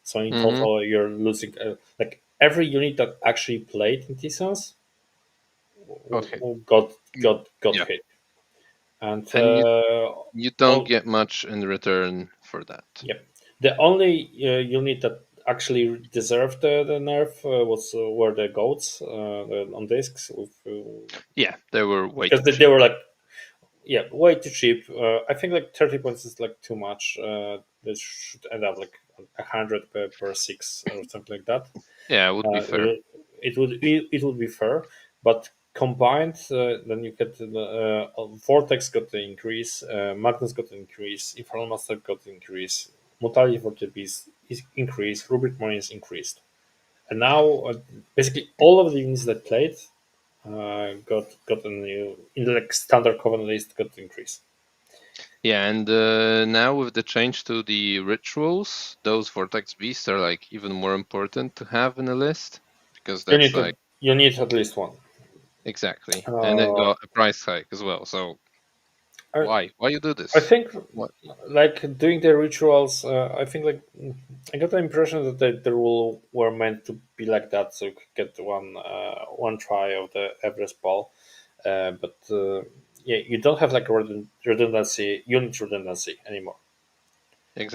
So in Mm-hmm. total, you're losing like every unit that actually played in Seasons Okay. got Yeah, hit, and and you don't all. get much in return for that. Yep. The only unit that actually deserved the nerf were the goats on discs with, Yeah, they were way because too they cheap. were like way too cheap. I think like 30 points is like too much. This should end up like 100 per six or something like that. Yeah, it would be fair. It would be fair, but combined, then you get Vortex got the increase, Magnus got the increase, Infernal Master got the increase, Mortality for the Beast is increased, Rubric Marines increased, and now basically all of the units that played got a new in the like standard Covenant list got the increase. Yeah, and now with the change to the rituals, those Vortex Beasts are like even more important to have in a list because You that's need like at least one. exactly, and it Uh, got a price hike as well. So I, why you do I this? think What? like doing the rituals. I think like I got the impression that the rule were meant to be like that, so you could get one try of the Everest ball, but yeah, you don't have like redundancy, unit redundancy anymore.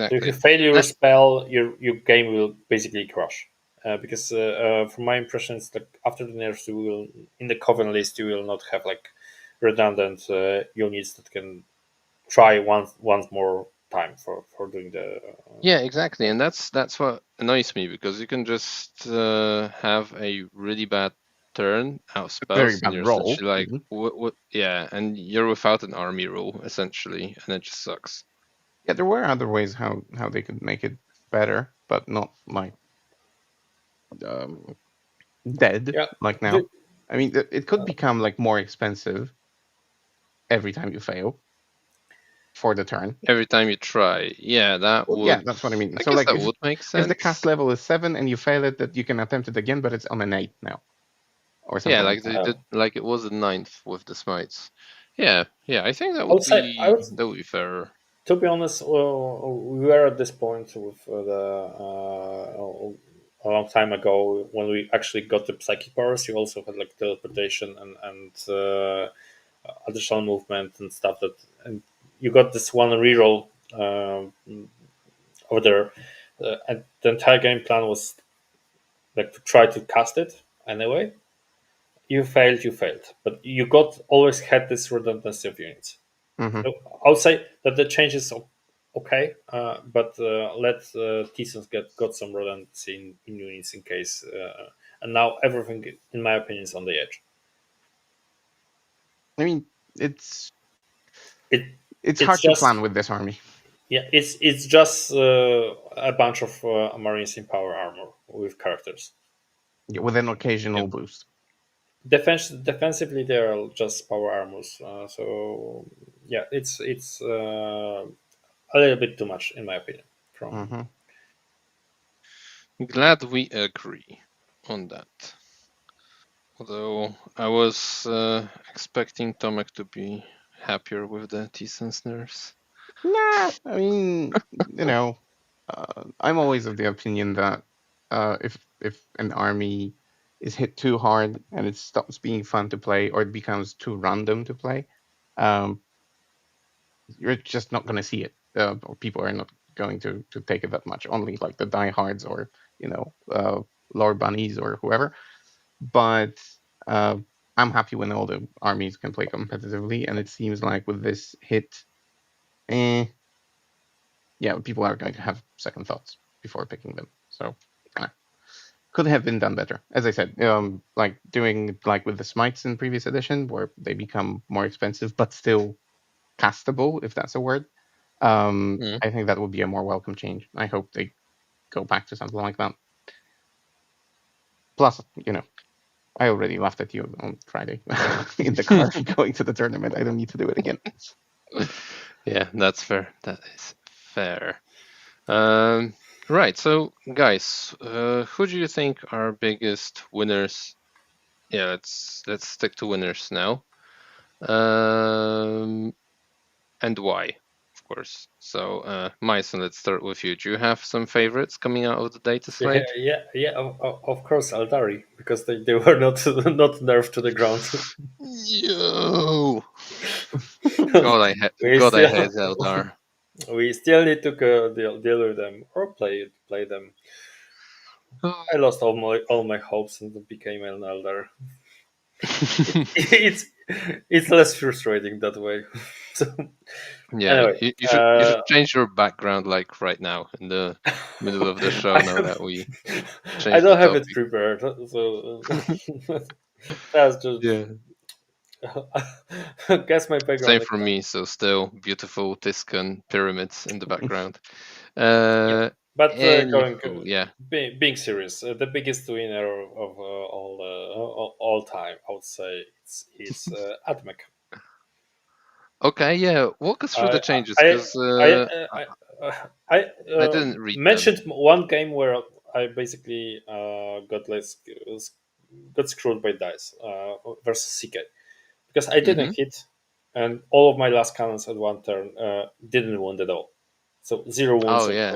So if you Exactly. fail your That, spell, your game will basically crash. Because from my impression, it's like after the nerfs, you will in the Coven list you will not have like redundant units that can try once more time for doing the yeah, exactly, and that's what annoys me because you can just have a really bad turn out A very spells, and bad you're roll. essentially like, Mhm. what? Yeah, and you're without an army rule essentially, and it just sucks. Yeah, there were other ways how they could make it better, but not like um, dead yeah. like The, now. I mean, it could become like more expensive every time you fail for the turn. Every time you try, yeah, that Well, yeah, would, that's what I mean. I So guess like that would make if the cast sense. level is 7 and you fail it, that you can attempt it again, but it's on an 8 now or Yeah, something like like that. they did, like it was the ninth with the smites. Yeah, I think I would say that would be fairer. to be honest, we were at this point with a long time ago when we actually got the psychic powers. You also had like teleportation and additional movement and stuff that, and you got this one reroll over there. And the entire game plan was like to try to cast it anyway. You failed, but you got always had this redundancy of units. Hmm. So I would say that the changes okay, but let T-Sons got some redundancy in units in case, and now everything, in my opinion, is on the edge. I mean, it's It it's it's hard to just plan with this army. yeah, it's just a bunch of Marines in power armor with characters. With an occasional boost. Defensively, they are just power armors. So yeah, it's a little bit too much, in my opinion. Mm-hmm. Glad we agree on that. Although I was expecting Tomek to be happier with the T-Sense nerfs. Nah, I mean, I'm always of the opinion that if an army is hit too hard and it stops being fun to play or it becomes too random to play, um, you're just not going to see it. Or people are not going to take it that much. Only like the diehards or lore bunnies or whoever. But uh, I'm happy when all the armies can play competitively, and it seems like with this hit, eh, yeah, people are going to have second thoughts before picking them. So could have been done better. As I said, like doing like with the smites in previous edition, where they become more expensive but still castable, if that's a word. I think that would be a more welcome change. I hope they go back to something like that. Plus, I already laughed at you on Friday in the car going to the tournament. I don't need to do it again. Yeah, that's fair. That is fair. Right. So, guys, who do you think are biggest winners? Yeah, let's stick to winners now. And why, of course. So, Majson, let's start with you. Do you have some favorites coming out of the data slate? Yeah. Of course, Aldari, because they were not nerfed to the ground. Yo, we God, I still hate Eldar. we still need to deal with them or play them. I lost all my hopes and became an elder. It's less frustrating that way. So Yeah, anyway, you should change your background like right now in the middle of the show. Now that we I changed the don't have it topic. prepared, so that's just Yeah, guess my same background. for me. So still beautiful Tiscan pyramids in the background. Yep. But Anywho, yeah. being serious, the biggest winner of all time, I would say it's Atmec. Okay, yeah. Walk us through the I changes I because I I didn't read them. mentioned one game where I basically got screwed by dice versus CK because I didn't Mm-hmm. hit, and all of my last cannons at one turn didn't wound at all. So zero wounds Oh yeah.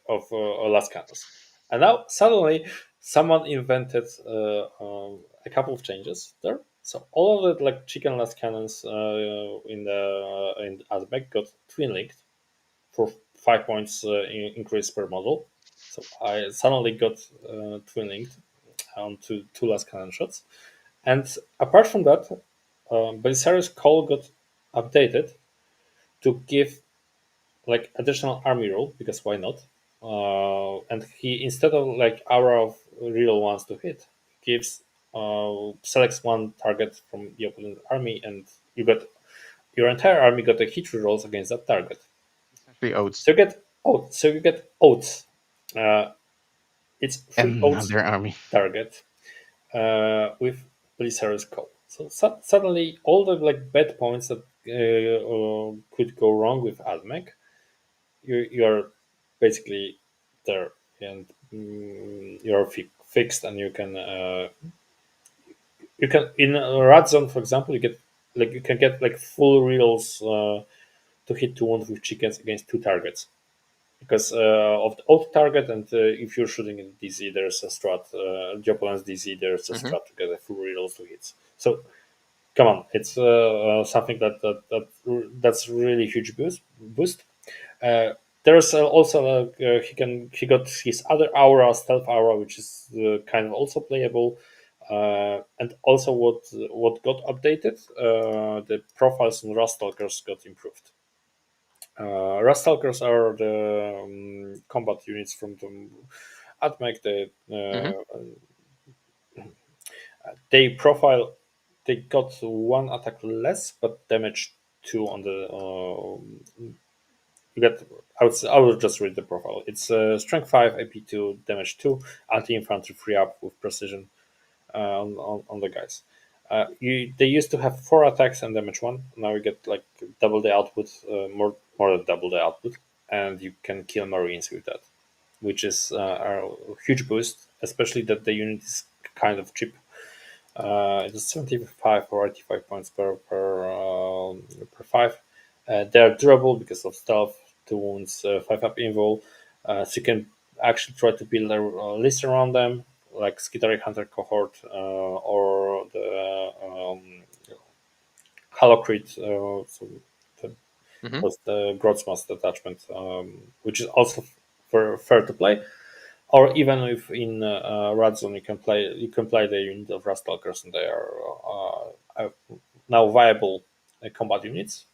of last cannons. And now suddenly someone invented a couple of changes there. So all of the like chicken last cannons in Azbek got twin linked for 5 points increase per model. So I suddenly got twin linked onto two last cannon shots. And apart from that, Belisarius Call got updated to give like additional army roll because why not? And he instead of like aura of real ones to hit, gives selects one target from the opponent army, and your entire army got a hit rolls against that target. Essentially oats. So you get oats. So you get oats. Uh, it's free oats Another army. target with Belisarius Call. So suddenly all the like bad points that could go wrong with Admec, you're basically there, and you're fixed, and you can in a rat zone, for example, you can get like full reels to hit two wounds with chickens against two targets because of the auto target, and if you're shooting in DZ, there's a strat. The opponent's DZ, there's a Mm-hmm. strat to get a full reels to hits. So come on, it's something that's really huge boost. Uh, there's also he got his other aura, stealth aura, which is kind of also playable. And also what got updated, the profiles on Rust Stalkers got improved. Rastalkers are the combat units from the AdMech. They profile. They got one attack less, but damage two on the. You get. I will just read the profile. It's strength 5, AP 2, damage 2, anti infantry 3 up with precision on the guys. They used to have 4 attacks and damage 1. Now you get like double the output, more than double the output, and you can kill marines with that, which is a huge boost, especially that the unit is kind of cheap. It's 75 or 85 points per 5. They're durable because of stealth, 2 wounds, 5 up invul. So you can actually try to build a list around them, like Skitaric Hunter cohort or the Halocrete, so was the Grotsmast attachment, which is also fair to play. Or even if in Red Zone you can play the unit of Rastalkers, and they are now viable combat units.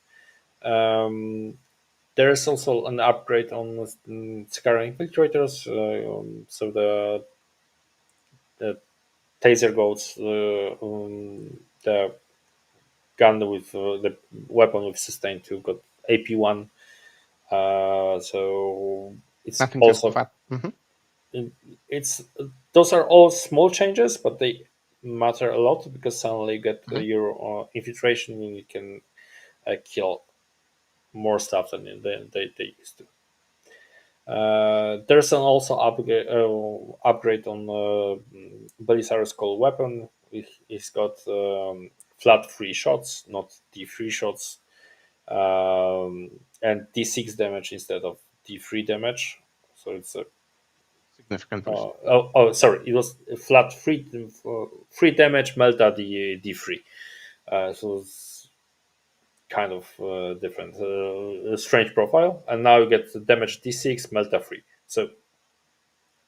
There is also an upgrade on Scar Infiltrators, so the taser goats, the gun with the weapon with sustain 2 got AP1, so it's Nothing just also fat. it's those are all small changes, but they matter a lot because suddenly you get your infiltration and you can kill more stuff than they used to. There's an also upgrade on Belisarius Call weapon. He's got flat 3 shots, not D3 shots, and D6 damage instead of D3 damage. So it's a Significant boost. sorry, it was a flat 3 damage Melta D3. So it's kind of different, strange profile. And now you get the damage D6 Melta 3. So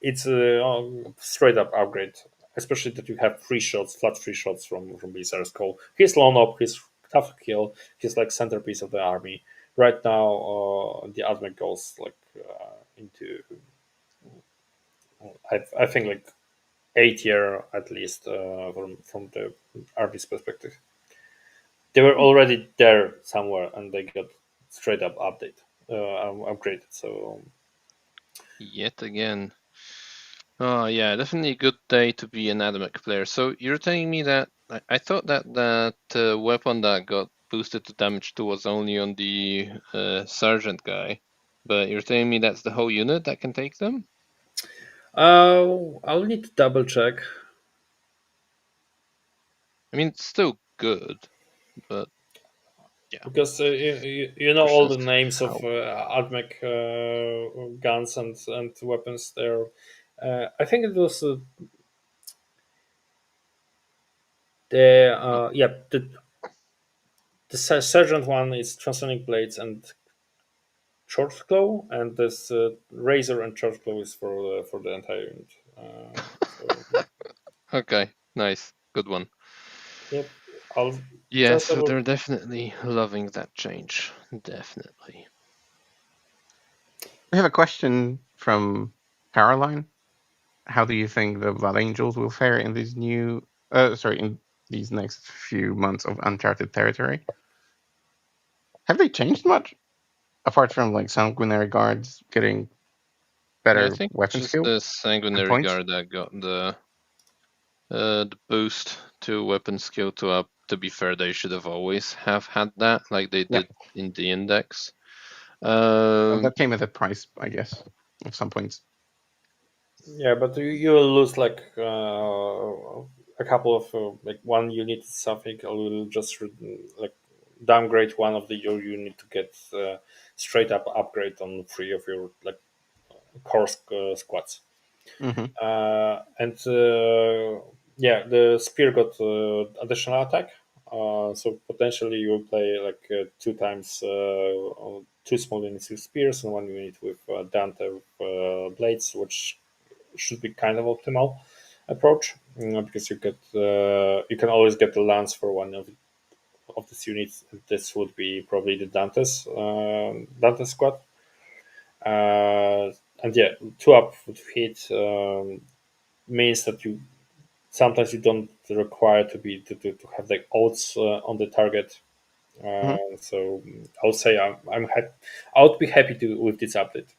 it's a straight up upgrade, especially that you have 3 shots, flat 3 shots from Blizzard's Call. He's lone up, he's tough to kill, he's like centerpiece of the army. Right now, the admec goes like into, I think like 8 year at least from the army's perspective. They were already there somewhere, and they got straight up upgraded. So Yet again. Oh yeah, definitely a good day to be an Adamic player. So you're telling me that I thought that weapon that got boosted to damage 2 was only on the sergeant guy, but you're telling me that's the whole unit that can take them? I'll need to double check. I mean, it's still good, but yeah. Because you know all the names of Admec guns and weapons there. I think it was the sergeant one is transcending blades and short claw, and this razor and short claw is for the entire unit. Okay, nice, good one. Yep, I'll Yeah, so they're definitely loving that change. Definitely. We have a question from Caroline. How do you think the Blood Angels will fare in these in these next few months of uncharted territory? Have they changed much? Apart from like sanguinary guards getting better I think weapon just skill? the sanguinary guard that got the boost to weapon skill to up. To be fair, they should have always have had that, like they did in the index. That came at a price, I guess, at some points. Yeah, but you will lose like a couple of like one unit something. I will just like downgrade one of your unit to get straight up upgrade on 3 of your like core squads. And yeah, the spear got additional attack, so potentially you will play like 2 times 2 small units with spears and 1 unit with Dante blades, which should be kind of optimal approach, because you can always get the lance for one of of these units, this would be probably the Dante's squad. And yeah, 2-up with hit means that you sometimes you don't require to have like odds on the target. So I would say I would be happy to with this update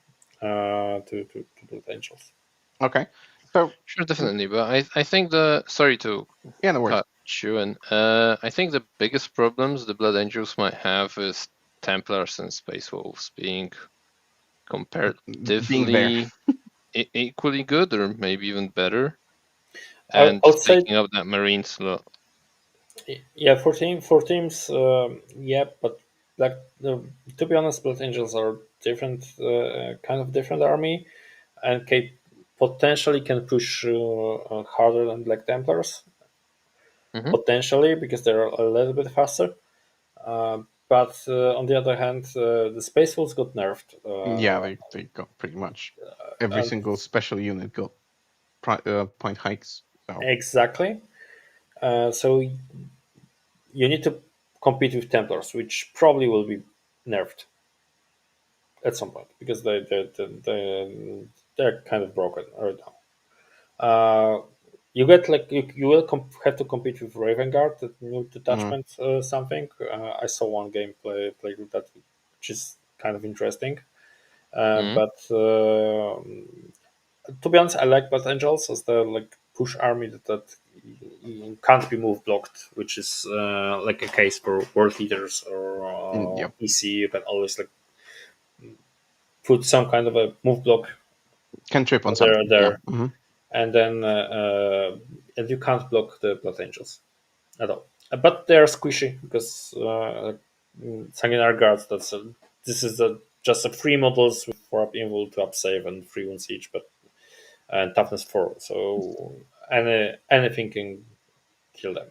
to build angels. Okay. So Sure, definitely. But I think sorry to yeah, no worries. cut you in. I think the biggest problems the Blood Angels might have is Templars and Space Wolves being comparatively equally good, or maybe even better, and I would say taking up that Marine slot. yeah, for teams, yeah, but like to be honest, Blood Angels are different, kind of different army, and potentially can push harder than Black Templars, Mhm. potentially because they're a little bit faster. But on the other hand, the Space Wolves got nerfed. Yeah, they got pretty much every And single special unit got point hikes. So exactly. So you need to compete with Templars, which probably will be nerfed at some point because they're kind of broken right now. You get like you will have to compete with Raven Guard, the new detachment, something. I saw one game play with that, which is kind of interesting. Mhm. But to be honest, I like Blood Angels as the like push army that can't be move blocked, which is like a case for world leaders or yep, EC. You can always like put some kind of a move block can trip on there, something. Yeah. and then and you can't block the Blood Angels at all. But they are squishy because Sanguinary Guards. This is just a free models with 4-up invul, 2-up save, and 3 wounds each, but and toughness 4. So anything can kill them.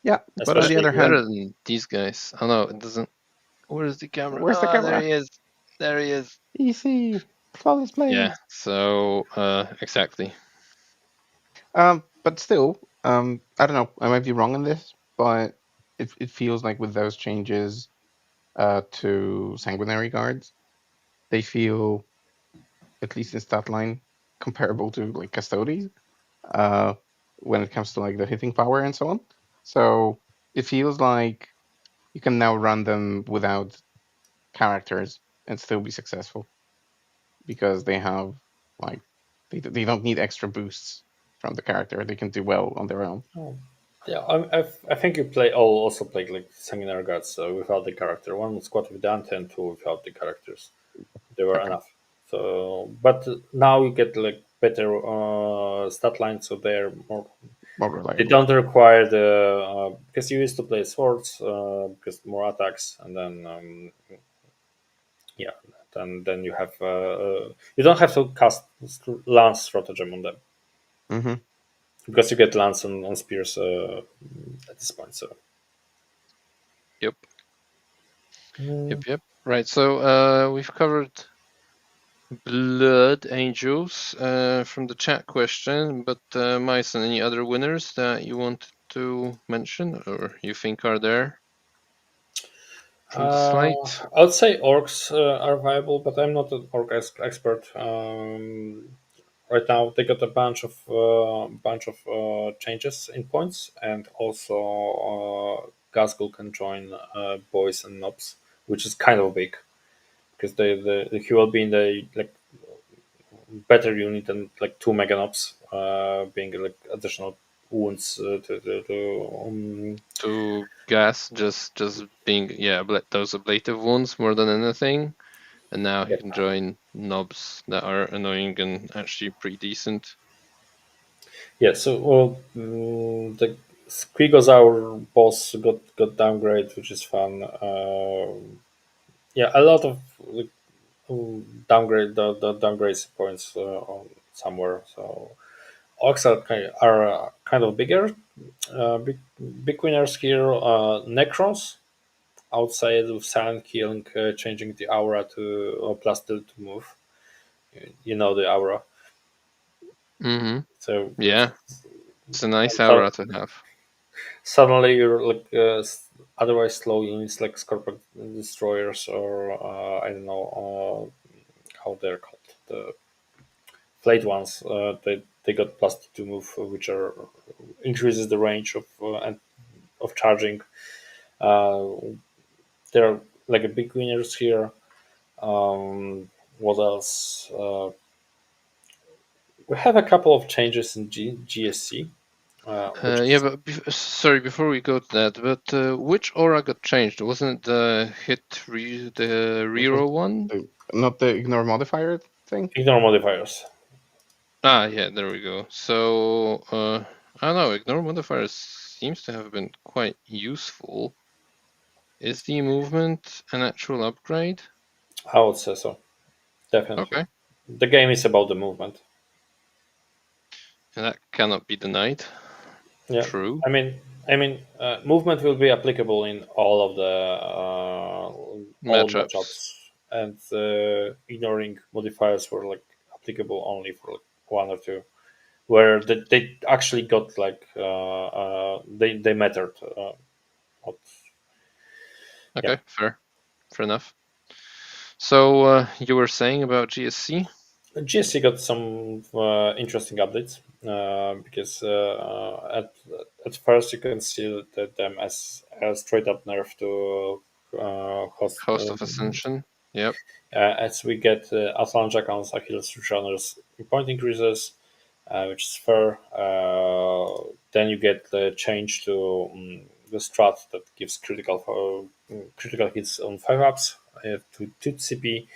Yeah, but on But the Especially if other you have better hand, than these guys. Oh no, it doesn't. Where's the camera? where's the Ah, there camera? he is. There he is. Easy, flawless Yeah. plays. So exactly. But still, I don't know. I might be wrong on this, but it feels like with those changes, to sanguinary guards, they feel, at least in stat line, comparable to like custodes, uh, when it comes to like the hitting power and so on. So it feels like you can now run them without characters and still be successful because they have like they don't need extra boosts from the character. They can do well on their own. oh, yeah, I think you also played like Sanguinary Guards without the character. One squad with Dante and 2 without the characters. They were Okay. enough. So, but now you get like better stat lines, so they're more. More They reliable. don't require the because you used to play swords because more attacks, and then yeah, then you have you don't have to cast lance stratagem on them Mm-hmm. because you get lance on spears at this point. So Yep. mm, Yep. Right. So we've covered Blood Angels from the chat question, but Majson, any other winners that you want to mention or you think are there from the slate? I would say orcs are viable, but I'm not an orc expert. Right now, they got a bunch of changes in points, and also Gazgul can join boys and nobs, which is kind of big because he will be in the like better unit than like 2 mega nobs, being like additional wounds To gas, just being those ablative wounds more than anything, and now he yeah. can join nobs that are annoying and actually pretty decent. Yeah, so the Krigosaur boss got downgrade, which is fun. Yeah, a lot of like, the downgrade points on somewhere. So orcs are kind of bigger. Big winners here. Necrons outside of Silent Killing, changing the aura to plus two to move. You know the aura. Mm-hmm. So Yeah, it's a nice so aura to have. suddenly you're like otherwise slow units like Scorpion Destroyers or I don't know how they're called, the Plate ones. They got +2 move, which are increases the range and of charging. Uh, they're like a big winners here. What else? We have a couple of changes in GSC. Which Yeah, but sorry, before we go to that, but which aura got changed? Wasn't it the the It was reroll one? not the ignore modifier thing. ignore modifiers. Yeah, there we go. So I don't know. Ignore modifiers seems to have been quite useful. Is the movement an actual upgrade? I would say so. Definitely. Okay, The game is about the movement. and that cannot be denied. Yeah. True. Movement will be applicable in all of the all Matchups. matchups, and ignoring modifiers were like applicable only for like one or two, where they actually got like they mattered. What- Okay, fair enough. So you were saying about GSC? GSC got some interesting updates because at first you can see them as a straight up nerf to host. Host of Ascension. Yep. As we get Atlanta accounts, Achilles runners point increases, which is fair. Then you get the change to the strat that gives critical hits on 5-ups to 2 CP.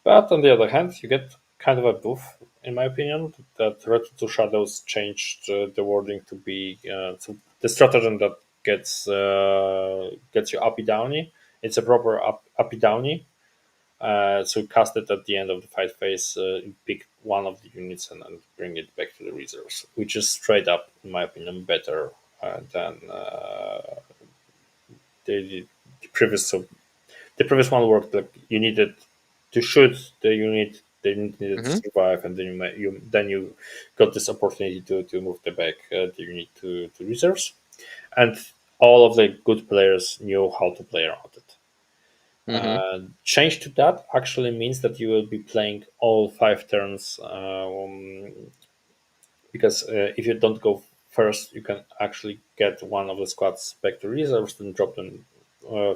But on the other hand, you get kind of a buff, in my opinion, that Red to Shadows changed the wording to be so the stratagem that gets you uppy downy. It's a proper uppy downy. So cast it at the end of the fight phase, pick one of the units and bring it back to the reserves, which is straight up, in my opinion, better than the previous. So the previous one worked like you needed to shoot the unit, they needed to Mm-hmm. survive, and then you got this opportunity to move the unit to reserves, and all of the good players knew how to play around it. Change to that actually means that you will be playing all 5 turns because if you don't go first, you can actually get one of the squads back to reserves and drop them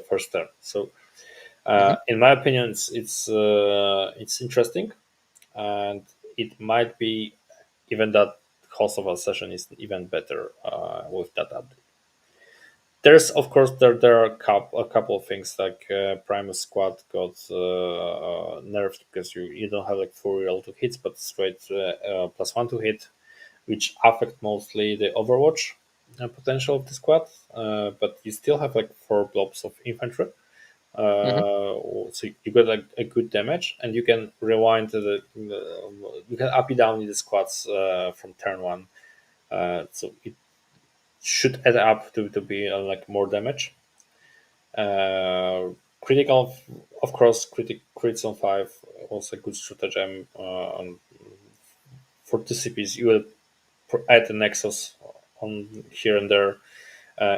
first turn. So, in my opinion, it's interesting, and it might be even that cost of a session is even better with that update. There's of course there are a couple of things like Primus Squad got nerfed because you don't have like 4 real to hits but straight +1 to hit, which affect mostly the Overwatch potential of the squad. But you still have like 4 blobs of infantry, so you got a good damage, and you can rewind to you can up and down the squads from turn 1. So it should add up to be like more damage. Critical, of course, crits on 5 also a good stratagem. For TCPs, you will add a Nexus on here and there.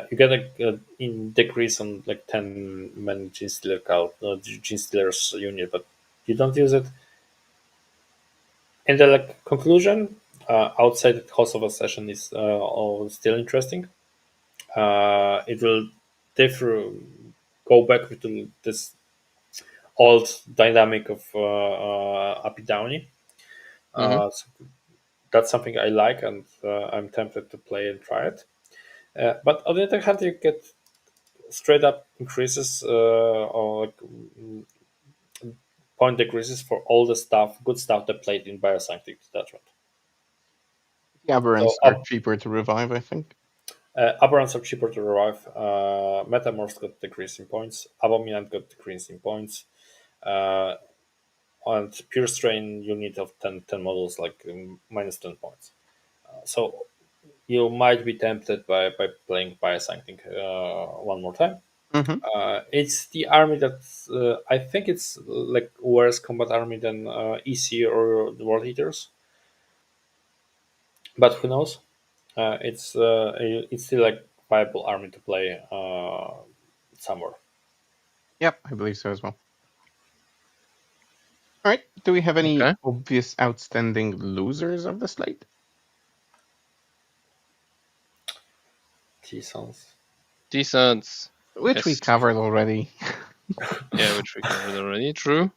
You get a decrease on like 10 man Gene Stealer's unit, but you don't use it. And the like conclusion, outside the cost of a session is all still interesting. It will differ, go back to this old dynamic of uppy downy. So that's something I like, and I'm tempted to play and try it. But on the other hand, you get straight up increases or like, point decreases for all the stuff, good stuff that played in Bioscientific Detachment. The aberrants So are cheaper to revive, I think. Aberrants are cheaper to revive. Metamorphs got decreasing points. Abominant got decreasing points. And Pure Strain unit of 10 models like -10 points. So you might be tempted by playing Bioscientific one more time. Mm-hmm. It's the army that I think it's like worse combat army than EC or the World Eaters, but who knows? It's still like viable army to play. somewhere. Yep, I believe so as well. All right. Do we have any Okay. obvious outstanding losers of the slate? T-Sons. T-Sons. Which we Yes. covered already. Yeah, which we covered already. True.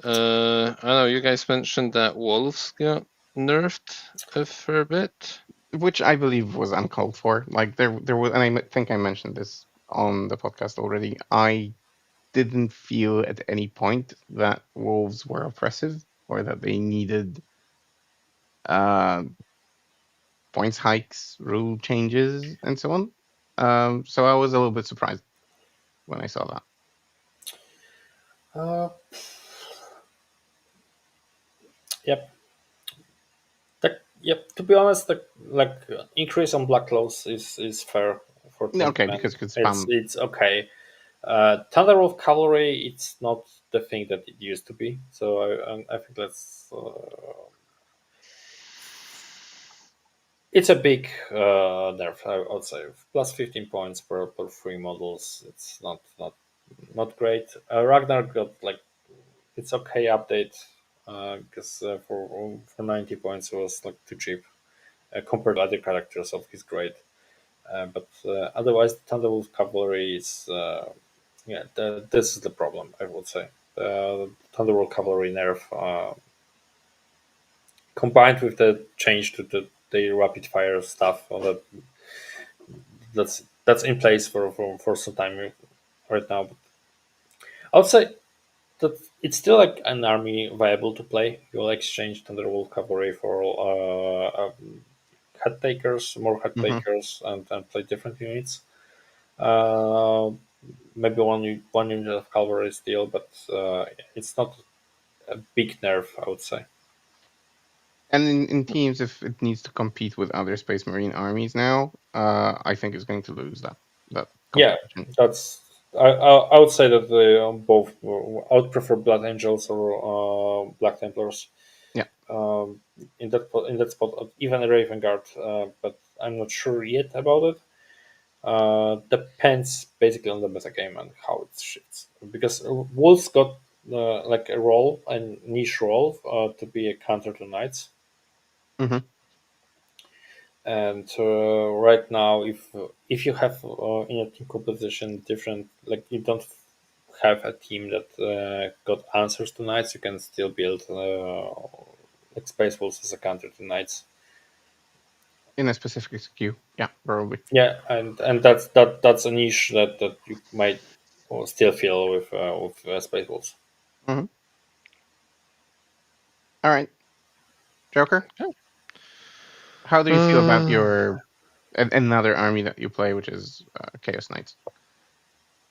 I know you guys mentioned that Wolves got nerfed a fair bit. Which I believe was uncalled for. Like there was, and think I mentioned this on the podcast already. I didn't feel at any point that wolves were oppressive or that they needed uh, points hikes, rule changes, and so on. So I was a little bit surprised when I saw that. Yep. Yep. To be honest, increase on black clothes is fair for 20 Okay, men. because you could spam. It's okay. Thunderwolf Cavalry, it's not the thing that it used to be. So I think that's it's a big nerf. I would say plus 15 points per 3 models. It's not great. Ragnar got it's okay update because for 90 points it was like too cheap compared to other characters of his grade. But otherwise, the Thunderwolf Cavalry is this is the problem. I would say Thunderwolf Cavalry nerf combined with the change to the rapid fire stuff that's in place for some time right now. But I would say that it's still like an army viable to play. You'll exchange Thunderbolt Cavalry for head takers, more head Mhm. takers, and play different units. Uh, Maybe one unit of cavalry still, but it's not a big nerf, I would say. And in teams, if it needs to compete with other Space Marine armies now, I think it's going to lose that Yeah, competition. that's. I would say that they both. I would prefer Blood Angels or Black Templars. Yeah. In that spot, even a Raven Guard, but I'm not sure yet about it. Depends basically on the meta game and how it shits. Because Wolves got like a role, a niche role, to be a counter to Knights. Hmm. And right now, if you have in a team composition different, like you don't have a team that got answers to Knights, you can still build like Space Wolves as a counter to Knights. In a specific SKU, yeah, probably. Yeah, and that's a niche that you might still fill with Space Wolves. Hmm. All right, Joker. Okay. How do you feel about Uh, your another army that you play, which is Chaos Knights?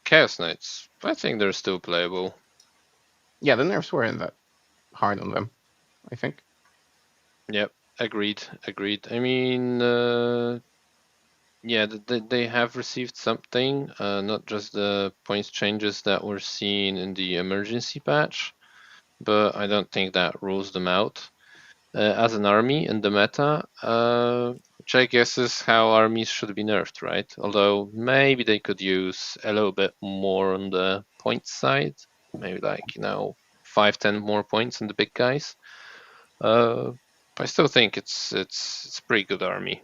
Chaos Knights. I think they're still playable. Yeah, the nerfs weren't that hard on them, I think. Yep. Agreed. I mean, yeah, they have received something, not just the points changes that were seen in the emergency patch, but I don't think that rules them out as an army in the meta, which I guess is how armies should be nerfed, right? Although maybe they could use a little bit more on the points side, maybe like 5-10 more points on the big guys. I still think it's a pretty good army.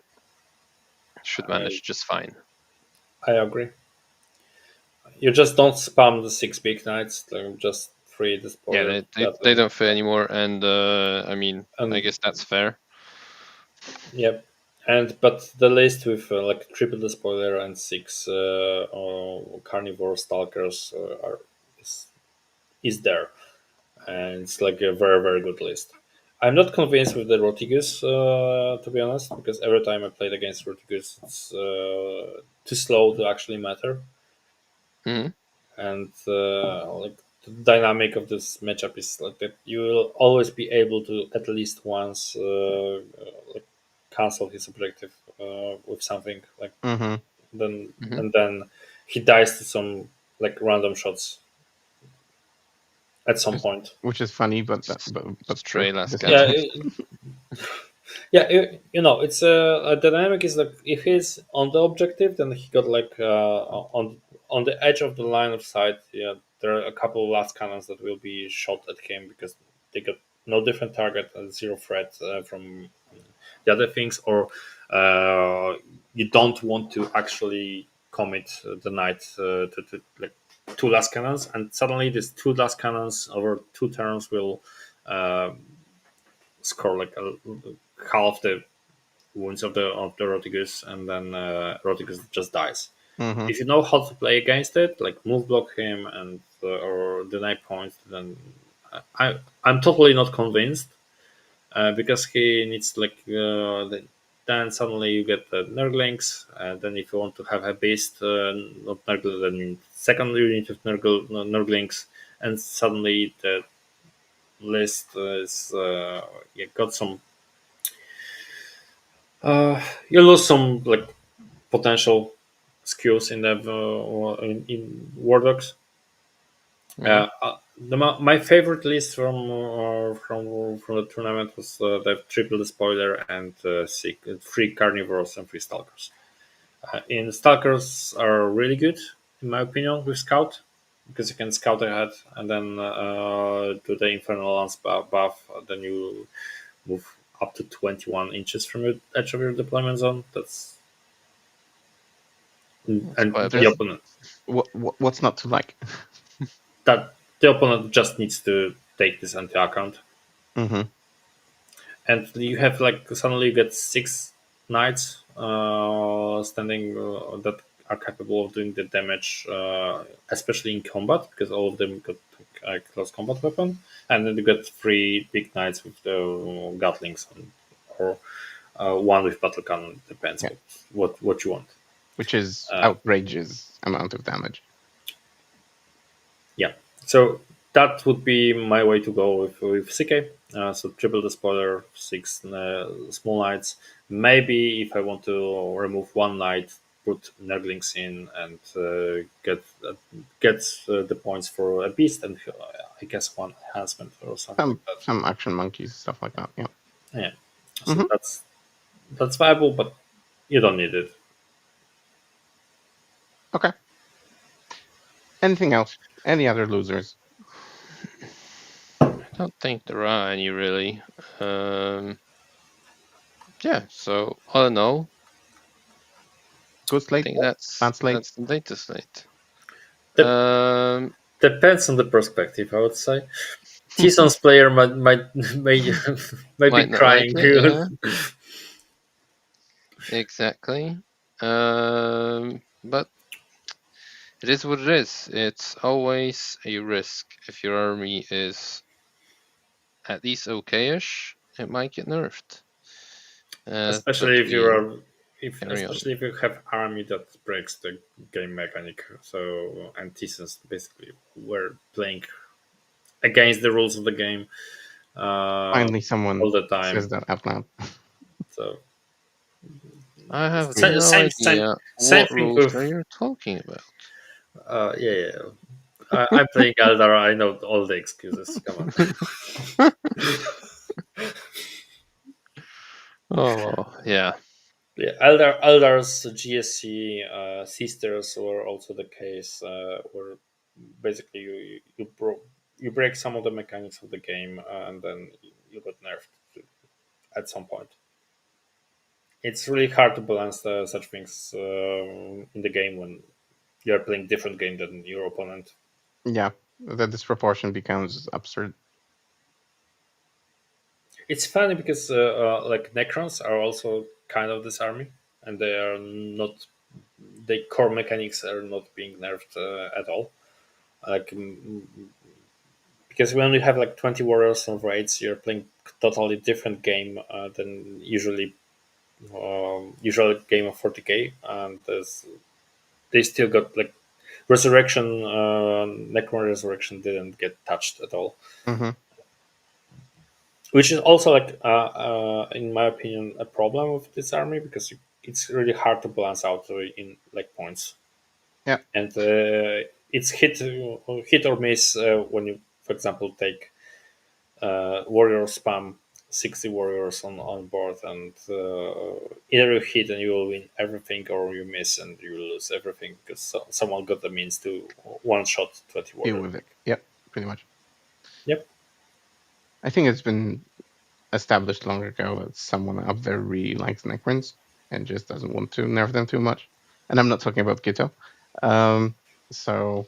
Should manage just fine. I agree. You just don't spam the 6 big Knights, like just 3 Yeah, despoilers. they don't fit anymore, and I mean, I And guess that's fair. yep, but the list with like triple despoiler and 6 carnivore stalkers is there, and it's like a very good list. I'm not convinced with the Rotigus, to be honest, because every time I played against Rotigus, it's too slow to actually matter. Hmm. And like the dynamic of this matchup is like that you will always be able to at least once like cancel his objective with something like Hmm. then Hmm. and then he dies to some like random shots at some point. Which is funny, but true Stray at the last same Yeah, time. gasp. it's a dynamic is like if he's on the objective, then he got like on the edge of the line of sight, there are a couple of last cannons that will be shot at him because they got no different target and zero threat from the other things, or you don't want to actually commit the knight to like 2 last cannons, and suddenly these 2 last cannons over 2 turns will score like half the wounds of the Rotigus, and then Rotigus just dies. Mm-hmm. If you know how to play against it, like move block him and or deny points, then I'm totally not convinced because he needs like then suddenly you get the Nurglings, and then if you want to have a beast, not Nurgle, then second unit of Nurglings, and suddenly the list is got some. You lose some like potential skills in the in War Dogs. My favorite list from the tournament was the triple the spoiler and 3 carnivores and 3 stalkers. In stalkers are really good in my opinion with scout because you can scout ahead and then do the infernal lance buff. Then you move up to 21 inches from the edge of your deployment zone. That's and the opponent. What's not to like? That the opponent just needs to take this into account. Mm-hmm. And you have like suddenly you get 6 knights standing that are capable of doing the damage, especially in combat because all of them got a close combat weapon, and then you get 3 big knights with the gatlings or 1 with battle cannon. Depends what you want. Which is outrageous amount of damage. Yeah, so that would be my way to go with CK. So triple the spoiler, 6 small knights. Maybe if I want to remove 1 knight, put Nurglings in and get the points for a beast and I guess 1 enhancement or something like that. Some action monkeys, stuff like that. Yeah. Yeah. So that's viable, but you don't need it. Okay. Anything else? Any other losers? I don't think there are any really. Yeah, so all in all, Good I slate? think that's Bad slate? that's the data slate. Depends on the perspective, I would say. T-Son's player might be Might not like crying. it, yeah. Exactly. But it is what it is. It's always a risk. If your army is at least okay-ish, it might get nerfed. Especially if you are, especially on. if you have army that breaks the game mechanic. So and T-Sons basically were playing against the rules of the game. Finally, someone all the time says that out loud. So I have Same- no same- idea same what thing rules with- are you talking about. yeah. I'm playing Eldar. I know all the excuses. Come on. Oh, yeah. Yeah, Eldar's GSC sisters were also the case. Where basically you break some of the mechanics of the game, and then you got nerfed at some point. It's really hard to balance such things in the game when you are playing different game than your opponent. Yeah, the disproportion becomes absurd. It's funny because like Necrons are also kind of this army, and they are not. The core mechanics are not being nerfed at all. Like because when you have like 20 warriors and raids, you're playing totally different game than usual game of 40k, and they still got like resurrection. Necron resurrection didn't get touched at all. Mm-hmm. Which is also like in my opinion a problem with this army because it's really hard to balance out in like points. Yeah, and it's hit or miss when you for example take warrior spam 60 warriors on board, and either you hit and you will win everything, or you miss and you will lose everything because someone got the means to one shot 20 Deal warrior. with it. Yep, pretty much. Yep. I think it's been established long ago that someone up there really likes Necrons and just doesn't want to nerf them too much. And I'm not talking about Gito. So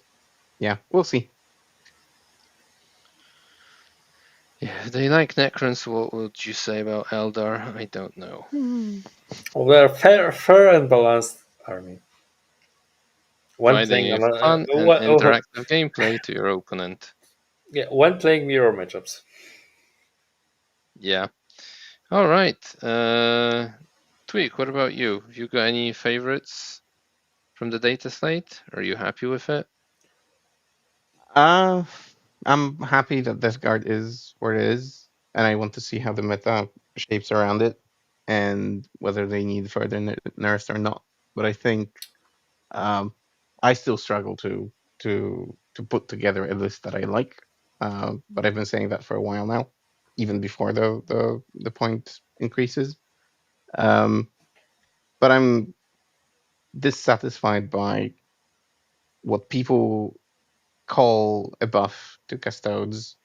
yeah, we'll see. Yeah, they like Necrons. What would you say about Eldar? I don't know. Well, they're fair and balanced army. When Providing playing a on fun and interactive gameplay to your opponent. yeah, when playing mirror matchups. Yeah. All right. Tweak, what about you? Have you got any favorites from the data slate? Are you happy with it? I'm happy that this guard is where it is, and I want to see how the meta shapes around it and whether they need further nerfs or not. But I think um, I still struggle to put together a list that I like. But I've been saying that for a while now, even before the point increases. Um, but I'm dissatisfied by what people call a buff to custodes,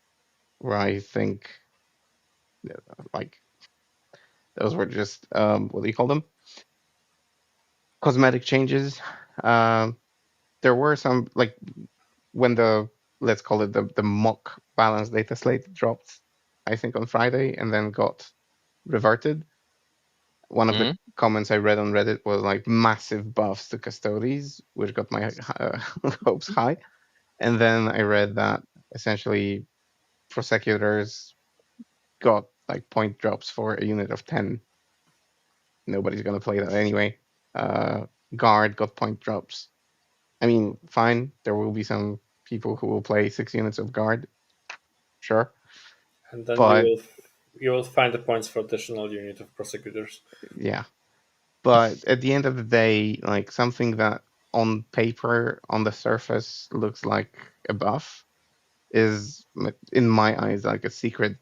where I think like those were just what do you call them? Cosmetic changes. Um, there were some like when the let's call it the mock balance data slate dropped, I think on Friday, and then got reverted. One of the Hmm? comments I read on Reddit was like massive buffs to custodes, which got my hopes high. And then I read that essentially prosecutors got like point drops for a unit of 10. Nobody's gonna play that anyway. Guard got point drops. I mean, fine. There will be some people who will play 6 units of guard, sure, And then but you will find the points for additional unit of prosecutors. yeah. But at the end of the day, like something that on paper, on the surface, looks like a buff is, in my eyes, like a secret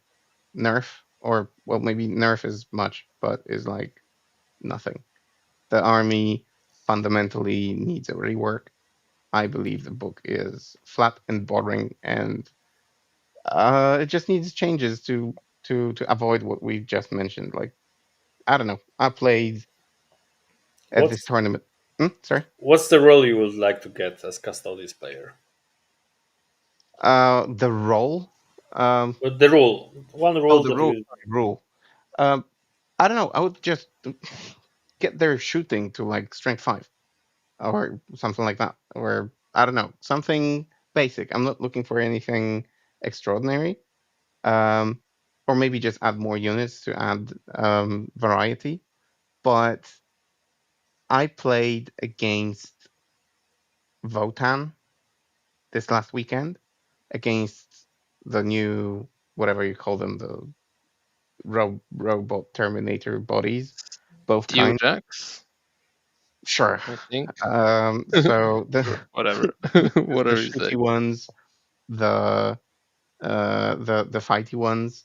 nerf, or well, maybe nerf is much, but is like nothing. The army fundamentally needs a rework. I believe the book is flat and boring, and it just needs changes to avoid what we just mentioned. Like I don't know. I played at this What's tournament. Sorry. what's the role you would like to get as Custodes player? The role. But the rule, one Oh, rule the that rule. you Rule. Um, I don't know. I would just get their shooting to like strength 5 or something like that, or I don't know, something basic. I'm not looking for anything extraordinary. Um, or maybe just add more units to add variety. But I played against Votan this last weekend against the new whatever you call them, the robot Terminator bodies, both kinds. Deojax, Sure. I think. So Sure, whatever. the Whatever you say. shooty ones, the the fighty ones,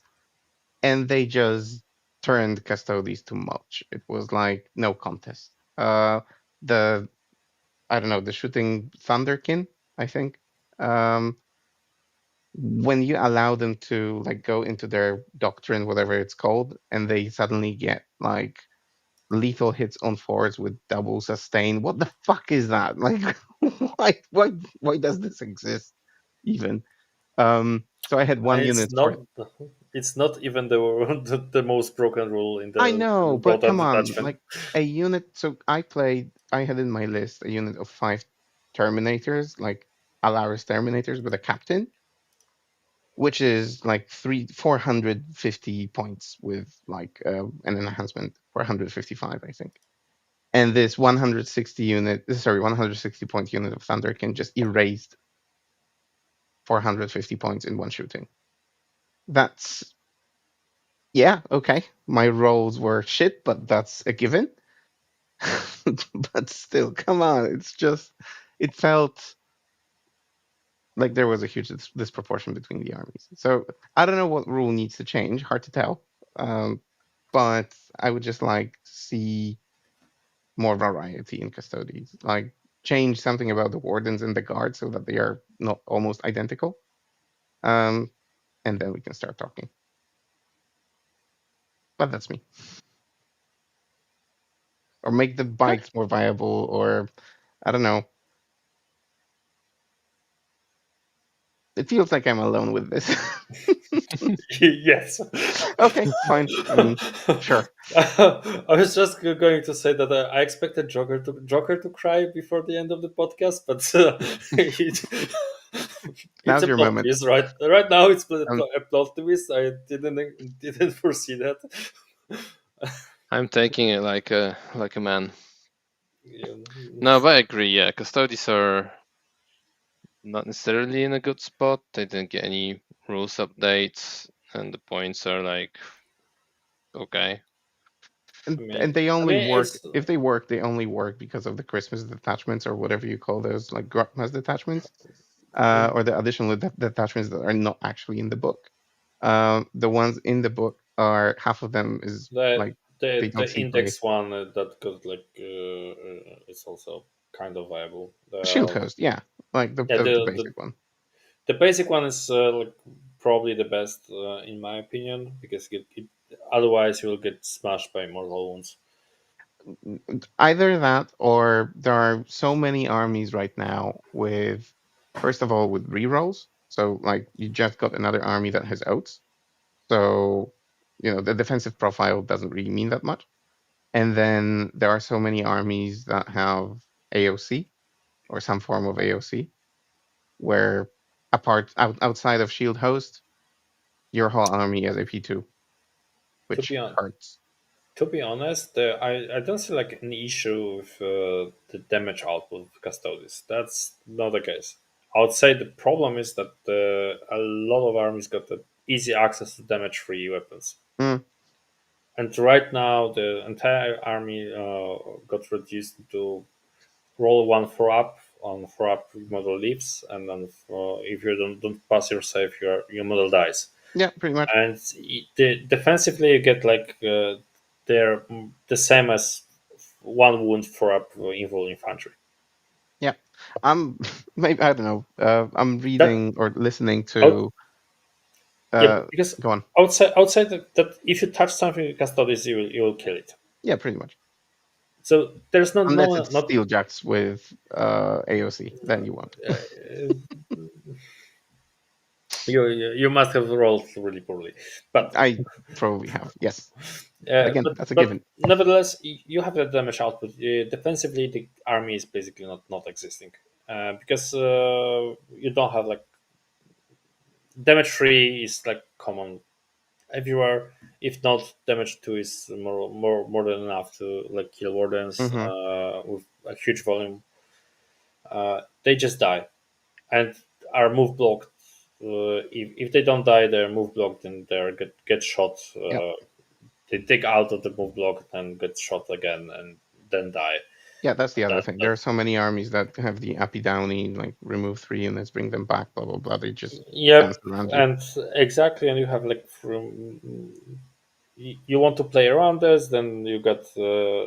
and they just turned Custodes too much. It was like no contest. The I don't know, the shooting Thunderkin, I think. Um, when you allow them to like go into their doctrine, whatever it's called, and they suddenly get like lethal hits on fours with double sustain. What the fuck is that? Like, why does this exist even? So I had one it's unit for. not even the most broken rule in I the know, but Broad come on, detachment. like a unit. So I had in my list a unit of 5 Terminators, like Alaris Terminators with a captain, which is like 450 points with like an enhancement, 455, I think. And this 160 point unit of Thunder can just erase 450 points in one shooting. That's yeah, okay. My rolls were shit, but that's a given. But still, come on, it felt like there was a huge disproportion between the armies. So I don't know what rule needs to change. Hard to tell. But I would just like to see more variety in custodies. Like change something about the wardens and the guards so that they are not almost identical. And then we can start talking. But that's me. Or make the bikes more viable, or I don't know. It feels like I'm alone with this. Yes. Okay, fine. I mean, sure. I was just going to say that I expected Joker to cry before the end of the podcast, but it's Now's a your plot moment. twist, right? Right now, it's Um, a plot twist. I didn't foresee that. I'm taking it like a man. Yeah. No, but I agree. Yeah, custodies are not necessarily in a good spot. They didn't get any rules updates, and the points are like okay. and they only work It's if they work. They only work because of the Christmas detachments or whatever you call those, like Grotmas detachments, or the additional detachments that are not actually in the book. The ones in the book are half of them is the like they don't the see play. index one that got like it's also kind of viable. Shield host, yeah, like Yeah, the basic one. the basic one is like probably the best in my opinion because otherwise you will get smashed by mortal wounds. Either that, or there are so many armies right now with, first of all, with rerolls. So like you just got another army that has oats. So the defensive profile doesn't really mean that much. And then there are so many armies that have AOC or some form of AOC, where outside of shield host, your whole army is AP2, To which be on, hurts. to be honest, I don't see like an issue with the damage output of Custodes. That's not the case. I would say the problem is that a lot of armies got the easy access to damage-free weapons. Mm, And right now, the entire army got reduced to roll one 4-up on 4-up model leaves, and then if you don't pass your save, your model dies. yeah, pretty much. And defensively, you get like they're the same as one wound 4-up invul infantry. Yeah, I'm maybe I don't know. I'm That reading or listening out, to. yeah, Uh, because Go on. outside that if you touch something with Custodes, you will kill it. Yeah, pretty much. So there's Unless it's not Steeljacks with AOC, then you won't. you must have rolled really poorly, but I probably have. Yes. Again, that's a but given. nevertheless, you have the damage output. Defensively, the army is basically not existing because you don't have like damage free is like common everywhere. If not, damage two is more than enough to like kill wardens Hmm. with a huge volume. They just die and are move blocked. If they don't die, they're move blocked and they get shot. Yep. They take out of the move block and get shot again and then die. Yeah, that's the other That, thing. that There are so many armies that have the Appy Downy, like remove 3 and let's bring them back, blah blah blah. They just dance Yep, around you. and exactly, and you have like from you want to play around this, then you got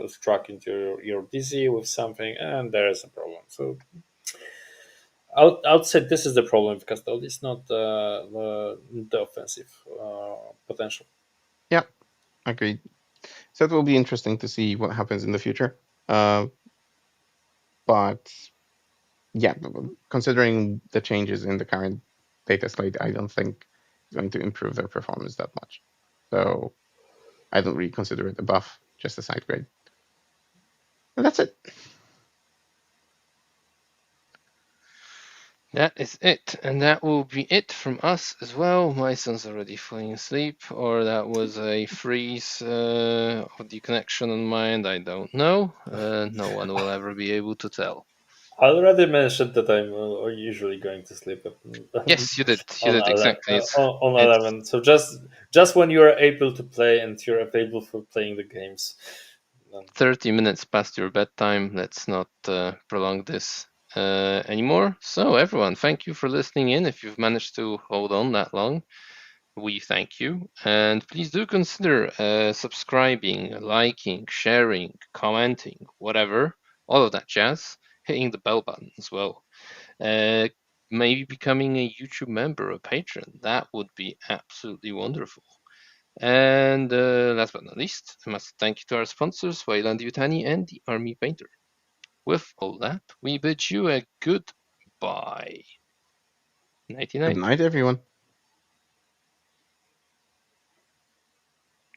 struck into your DC with something, and there is a problem. So outside, this is the problem because it's not the offensive potential. Yeah, agreed. So it will be interesting to see what happens in the future. Uh, but yeah, considering the changes in the current data slate, I don't think it's going to improve their performance that much. So I don't really consider it a buff, just a side grade. And that's it. That is it, and that will be it from us as well. My son's already falling asleep, or that was a freeze of the connection on my end. I don't know. No one will ever be able to tell. I already mentioned that I'm usually going to sleep Yes, you did. You did exactly. on It's 11. So just when you're able to play and you're available for playing the games. 30 minutes past your bedtime. Let's not prolong this anymore. So, everyone, thank you for listening in. If you've managed to hold on that long, we thank you. And please do consider subscribing, liking, sharing, commenting, whatever, all of that jazz, hitting the bell button as well. Maybe becoming a YouTube member or patron. That would be absolutely wonderful. And last but not least, I must thank you to our sponsors, Weyland-Yutani and the Army Painter. With all that, we bid you a goodbye. Nighty Good night. night, everyone.